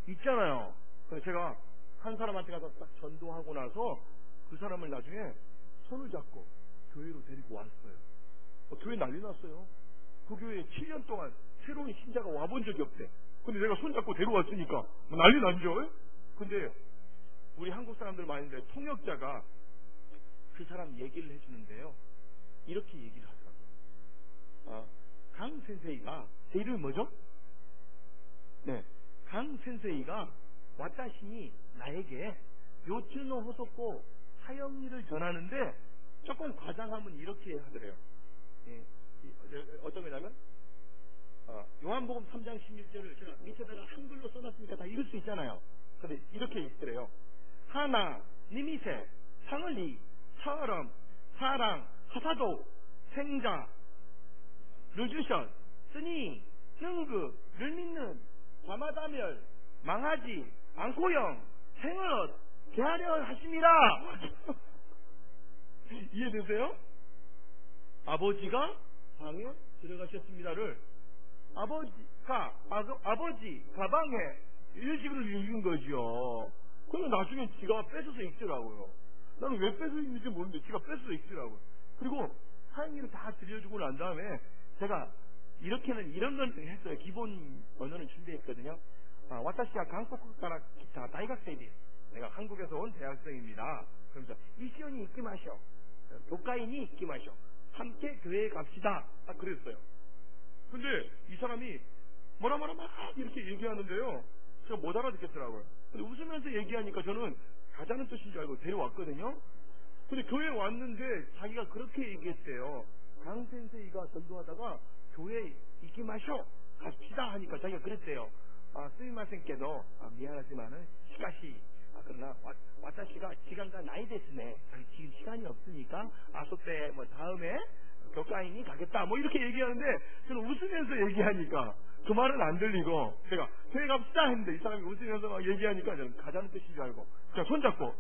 있잖아요. 그래서 제가 한 사람한테 가서 딱 전도하고 나서 그 사람을 나중에 손을 잡고 교회로 데리고 왔어요. 교회 난리 났어요. 그 교회에 7년 동안 새로운 신자가 와본 적이 없대. 근데 내가 손 잡고 데려왔으니까 난리 났죠. 근데 우리 한국 사람들 많은데 통역자가 그 사람 얘기를 해주는데요. 이렇게 얘기를 하더라고요. 강 센세이가, 제 이름이 뭐죠? 네, 강 센세이가 와타시니 나에게 요츠노 호소코 사형리를 전하는데 조금 과장하면 이렇게 하더래요. 예, 어떤 거냐면 요한복음 3장 16절을 제가 밑에다가 한글로 써놨으니까 다 읽을 수 있잖아요. 근데 이렇게 읽더래요. 하나, 니미세, 상을리, 사람, 사랑, 하사도, 생자, 르주션, 쓰니, 능그,를 믿는, 자마다멸, 망하지, 안고영, 생을 개하려 하심이라. 이해되세요? 아버지가 방에 들어가셨습니다를 아버지 가방에 이런 식으로 읽은 거죠. 그러면 나중에 지가 뺏어서 읽더라고요. 나는 왜 뺏어 읽는지 모르는데 지가 뺏어서 읽더라고요. 그리고 사인기를 다 들려주고 난 다음에 제가 이렇게는 이런 건 했어요. 기본 언어는 준비했거든요. 와타시가 한국가라 기타 다이학생이 내가 한국에서 온 대학생입니다. 그러면서 이시온이 있기 마셔, 교과인이 있기 마셔, 함께 교회에 갑시다. 딱 그랬어요. 근데 이 사람이 뭐라 막 이렇게 얘기하는데요. 제가 못 알아듣겠더라고요. 근데 웃으면서 얘기하니까 저는 가자는 뜻인 줄 알고 데려왔거든요. 근데 교회에 왔는데 자기가 그렇게 얘기했대요. 강 센세이가 전도하다가 교회에 있기 마셔 갑시다 하니까 자기가 그랬대요. 스미마센께도 미안하지만은 시가시 그러나 와타시가 시간과 나이 됐으네. 지금 시간이 없으니까 아소때 뭐 다음에 교과인이 가겠다 뭐 이렇게 얘기하는데 저는 웃으면서 얘기하니까 그 말은 안 들리고 제가 교회 갑시다 했는데 이 사람이 웃으면서 막 얘기하니까 저는 가자는 뜻인 줄 알고 그냥 손잡고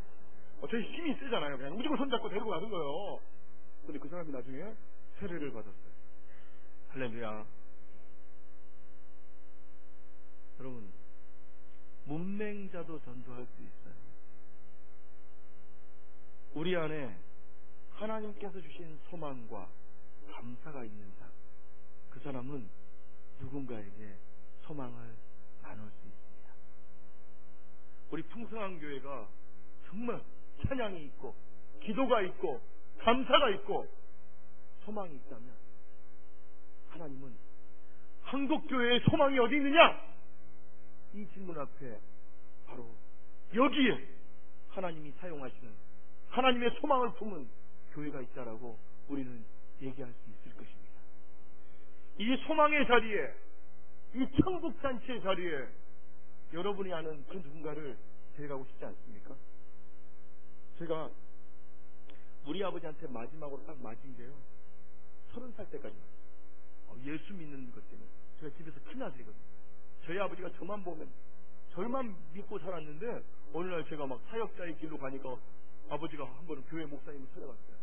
저희 힘이 세잖아요. 그냥 무조건 손잡고 데리고 가는 거예요. 근데 그 사람이 나중에 세례를 받았어요. 할렐루야. 여러분, 문맹자도 전도할 수 있어요. 우리 안에 하나님께서 주신 소망과 감사가 있는 사람, 그 사람은 누군가에게 소망을 나눌 수 있습니다. 우리 풍성한 교회가 정말 찬양이 있고 기도가 있고 감사가 있고 소망이 있다면 하나님은 한국교회의 소망이 어디 있느냐? 이 질문 앞에 바로 여기에 하나님이 사용하시는 하나님의 소망을 품은 교회가 있다라고 우리는 얘기할 수 있을 것입니다. 이 소망의 자리에 이 천국잔치의 자리에 여러분이 아는 그 누군가를 데려가고 싶지 않습니까? 제가 우리 아버지한테 마지막으로 딱 맞은 게요, 30살 때까지 예수 믿는 것 때문에. 제가 집에서 큰아들이거든요. 저희 아버지가 저만 보면, 저만 믿고 살았는데 어느 날 제가 막 사역자의 길로 가니까 아버지가 한 번은 교회 목사님을 찾아갔어요.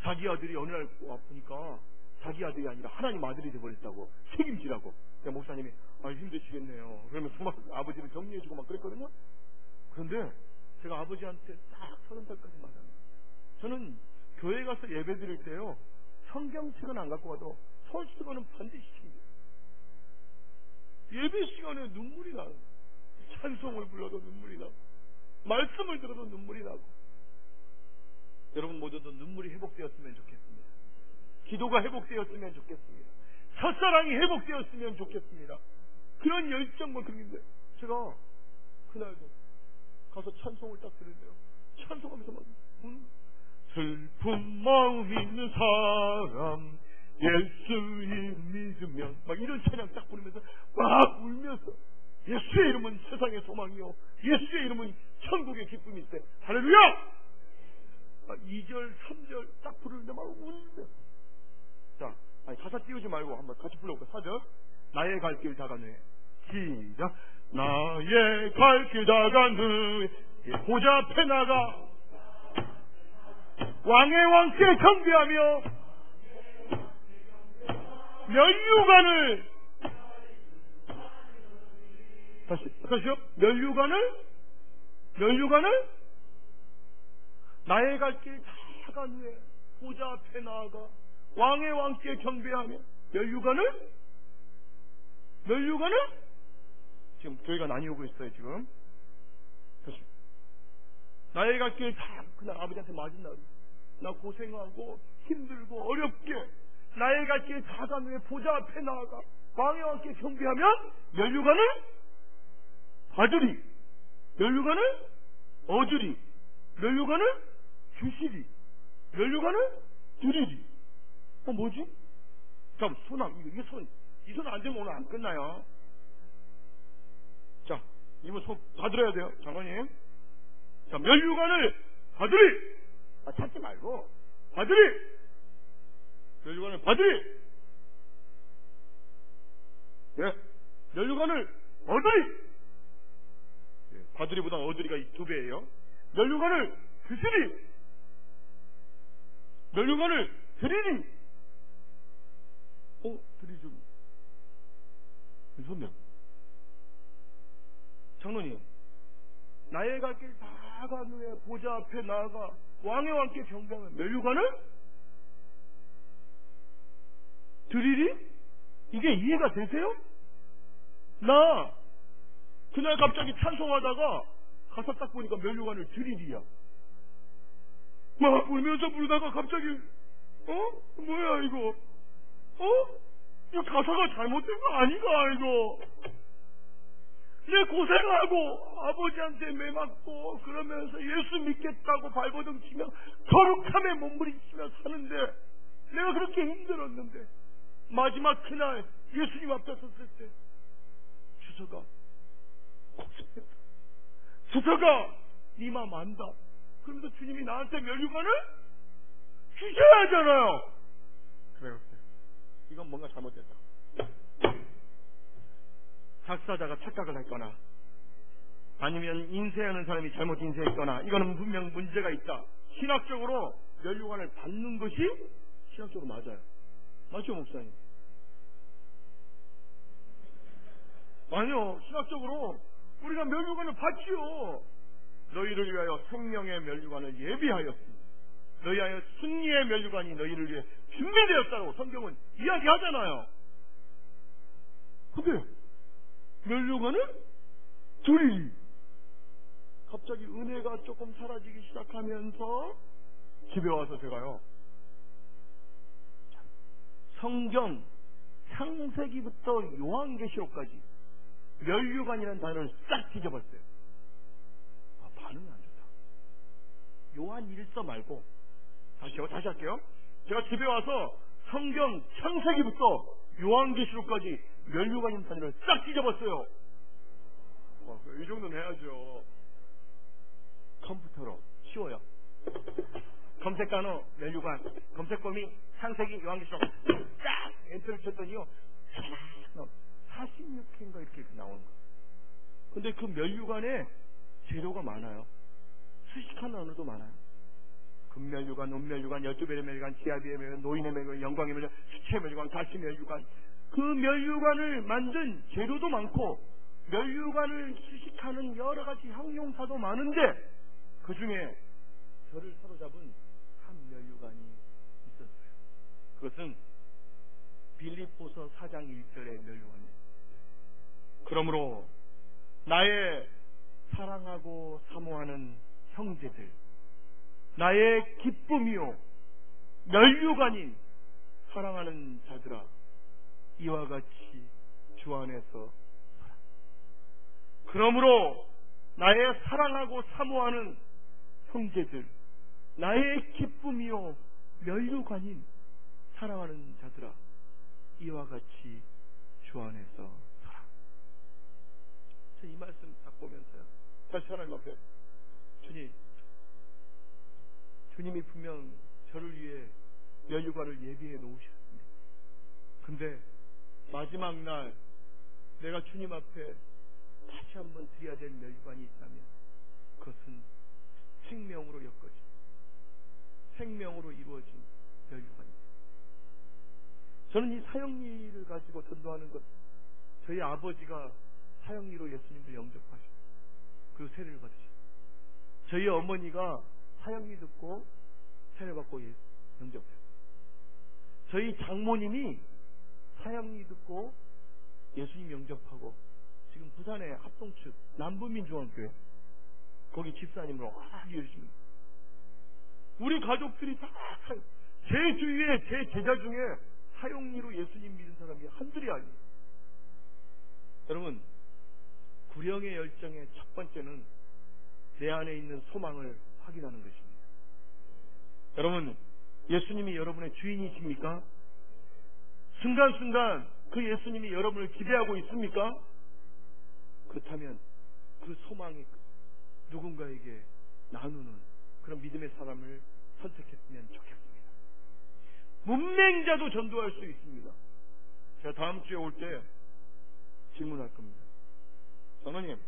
자기 아들이 어느 날 보니까 자기 아들이 아니라 하나님 아들이 돼버렸다고, 책임지라고. 목사님이 힘드시겠네요. 그러면서 막 아버지를 격려해주고 막 그랬거든요. 그런데 제가 아버지한테 딱 30살까지 맞았는데, 저는 교회 가서 예배 드릴 때요, 성경책은 안 갖고 가도 설교는 반드시 챙겨요. 예배 시간에 눈물이 나요. 찬송을 불러도 눈물이 나고, 말씀을 들어도 눈물이 나고. 여러분 모두도 눈물이 회복되었으면 좋겠습니다. 기도가 회복되었으면 좋겠습니다. 첫사랑이 회복되었으면 좋겠습니다. 그런 열정과 그런데 제가 그날도 가서 찬송을 딱 들은데요, 찬송하면서 막 슬픈 마음 있는 사람 예수를 믿으면 막 이런 찬양 딱 부르면서 막 울면서, 예수의 이름은 세상의 소망이요, 예수의 이름은 천국의 기쁨이 있대. 할렐루야! 2절 3절 딱 부르는데 막 울면서. 자, 가사 띄우지 말고 한번 같이 불러볼까요? 4절. 나의 갈 길 다가누에. 시작. 나의 갈 길 다가누에 보좌 앞에 나가 왕의 왕께 경배하며 면류관을, 다시요. 면류관을 나의 갈 길 다가누에 보좌 앞에 나아가 왕의 왕께 경배하며 면류관을 지금 교회가 나뉘고 있어요. 지금 다시. 나의 갈 길 다 그날 아버지한테 맞은 날, 나 고생하고 힘들고 어렵게 나의 갈 길 다가누에 보좌 앞에 나아가 왕의 왕께 경배하며 면류관을 받으리, 면류관을 얻으리, 면류관을 주시리, 면류관을 드리리. 뭐지? 자, 이 손 안 되면 오늘 안 끝나요. 자, 이번 손 받으려야 돼요, 장관님. 자, 면류관을 받으리. 찾지 말고 받으리. 면류관을 받으리. 네, 면류관을 얻으리. 네, 받으리보다 얻으리가 2배예요. 면류관을 드시리. 면류관을 드리리. 드리죠. 손님, 장로님, 나의 갈 길 다가누에 보좌 앞에 나아가 왕의 왕께 경배하면 면류관을 드리리? 이게 이해가 되세요? 나 그날 갑자기 찬송하다가 가사 딱 보니까 면류관을 드리리야. 막 울면서 부르다가 갑자기 뭐야 이거? 이거 가사가 잘못된 거 아닌가 이거? 내 고생하고 아버지한테 매맞고 그러면서 예수 믿겠다고 발버둥 치며 거룩함에 몸부림치며 사는데, 내가 그렇게 힘들었는데 마지막 그날 예수님 앞에 섰을 때 주서가 고생했다, 주서가 네 맘 안다. 그러면서 주님이 나한테 면류관을 주셔야 하잖아요. 그래요, 이건 뭔가 잘못됐다. 작사자가 착각을 했거나 아니면 인쇄하는 사람이 잘못 인쇄했거나, 이거는 분명 문제가 있다. 신학적으로 면류관을 받는 것이 신학적으로 맞아요. 맞죠, 목사님? 아니요, 신학적으로 우리가 면류관을 받지요. 너희를 위하여 생명의 면류관을 예비하였습니다. 너희하여 승리의 면류관이 너희를 위해 준비되었다고 성경은 이야기하잖아요. 근데 면류관을 드리리. 갑자기 은혜가 조금 사라지기 시작하면서 집에 와서 제가요, 성경 창세기부터 요한계시록까지 면류관이라는 단어를 싹 뒤져봤어요. 반응이 안 좋다. 요한 1서 말고 다시 할게요. 제가 집에 와서 성경 창세기부터 요한계시록까지 면류관인 단위를 싹 찢어봤어요. 이 정도는 해야죠. 컴퓨터로 쉬워요. 검색 단어 면류관, 검색 범위 창세기 요한계시록 쫙 엔터를 쳤더니요 46회인가 이렇게 나오는 거예요. 근데 그 면류관에 재료가 많아요. 수식한 언어도 많아요. 금면류관, 은면류관, 여주별의 면류관, 지하비의 면류관, 노인의 면류관, 영광의 면류관, 수치의 면류관, 가시 면류관. 그 면류관을 만든 재료도 많고 면류관을 수식하는 여러 가지 형용사도 많은데 그 중에 저를 사로잡은 한 면류관이 있었어요. 그것은 빌립보서 4장 1절의 면류관이에요. 그러므로 나의 사랑하고 사모하는 형제들, 나의 기쁨이요 면류관인 사랑하는 자들아, 이와 같이 주 안에서 살아. 그러므로 나의 사랑하고 사모하는 형제들, 나의 기쁨이요 면류관인 사랑하는 자들아, 이와 같이 주 안에서 살아. 저 이 말씀 딱 보면서요, 다시 하나님 앞에 주님이 분명 저를 위해 면류관을 예비해 놓으셨습니다. 근데 마지막 날 내가 주님 앞에 다시 한번 드려야 될 면류관이 있다면 그것은 생명으로 엮어진, 생명으로 이루어진 면류관입니다. 저는 이 사형리를 가지고 전도하는 것, 저희 아버지가 사형리로 예수님을 영접하시고 그 세례를 받으셨어요. 저희 어머니가 사형리 듣고 세례받고 영접했어요. 저희 장모님이 사형리 듣고 예수님 영접하고 지금 부산의 합동측 남부민중학교에 거기 집사님으로 일하십니다. 우리 가족들이 다 제 주위에 제 제자 중에 사형리로 예수님 믿은 사람이 한둘이 아니에요. 여러분, 구령의 열정의 첫 번째는 내 안에 있는 소망을 확인하는 것입니다. 여러분, 예수님이 여러분의 주인이십니까? 순간순간 그 예수님이 여러분을 기대하고 있습니까? 그렇다면 그 소망이 누군가에게 나누는 그런 믿음의 사람을 선택했으면 좋겠습니다. 문맹자도 전도할 수 있습니다. 제가 다음 주에 올 때 질문할 겁니다. 전원님,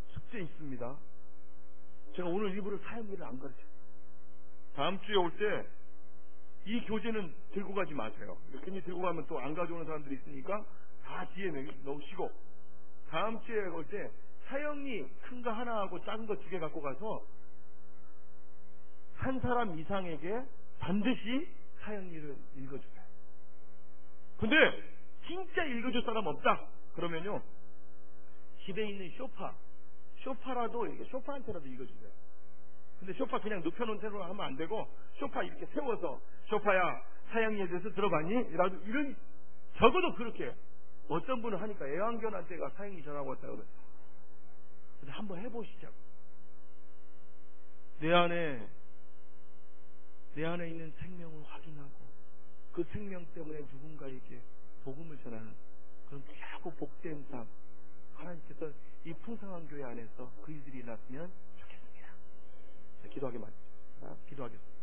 숙제 있습니다. 제가 오늘 일부러 사형리를 안 가르쳐요. 다음 주에 올 때 이 교재는 들고 가지 마세요. 괜히 들고 가면 또 안 가져오는 사람들이 있으니까 다 뒤에 넣으시고, 다음 주에 올 때 사형리 큰 거 하나 하고 작은 거 2개 갖고 가서 한 사람 이상에게 반드시 사형리를 읽어주세요. 근데 진짜 읽어줄 사람 없다 그러면요, 집에 있는 쇼파라도 이렇게 쇼파한테라도 읽어주세요. 근데 쇼파 그냥 눕혀놓은 채로 하면 안 되고, 쇼파 이렇게 세워서 쇼파야 사형리에 대해서 들어봤니? 이런, 적어도 그렇게. 어떤 분은 하니까 애완견한테가 사형리 전화가 왔다고 그래요. 근데 한번 해보시죠. 내 안에 있는 생명을 확인하고 그 생명 때문에 누군가에게 복음을 전하는 그런 귀하고 복된 삶, 하나님께서 이 풍성한 교회 안에서 그 일들이 일어났으면 좋겠습니다. 기도하겠습니다.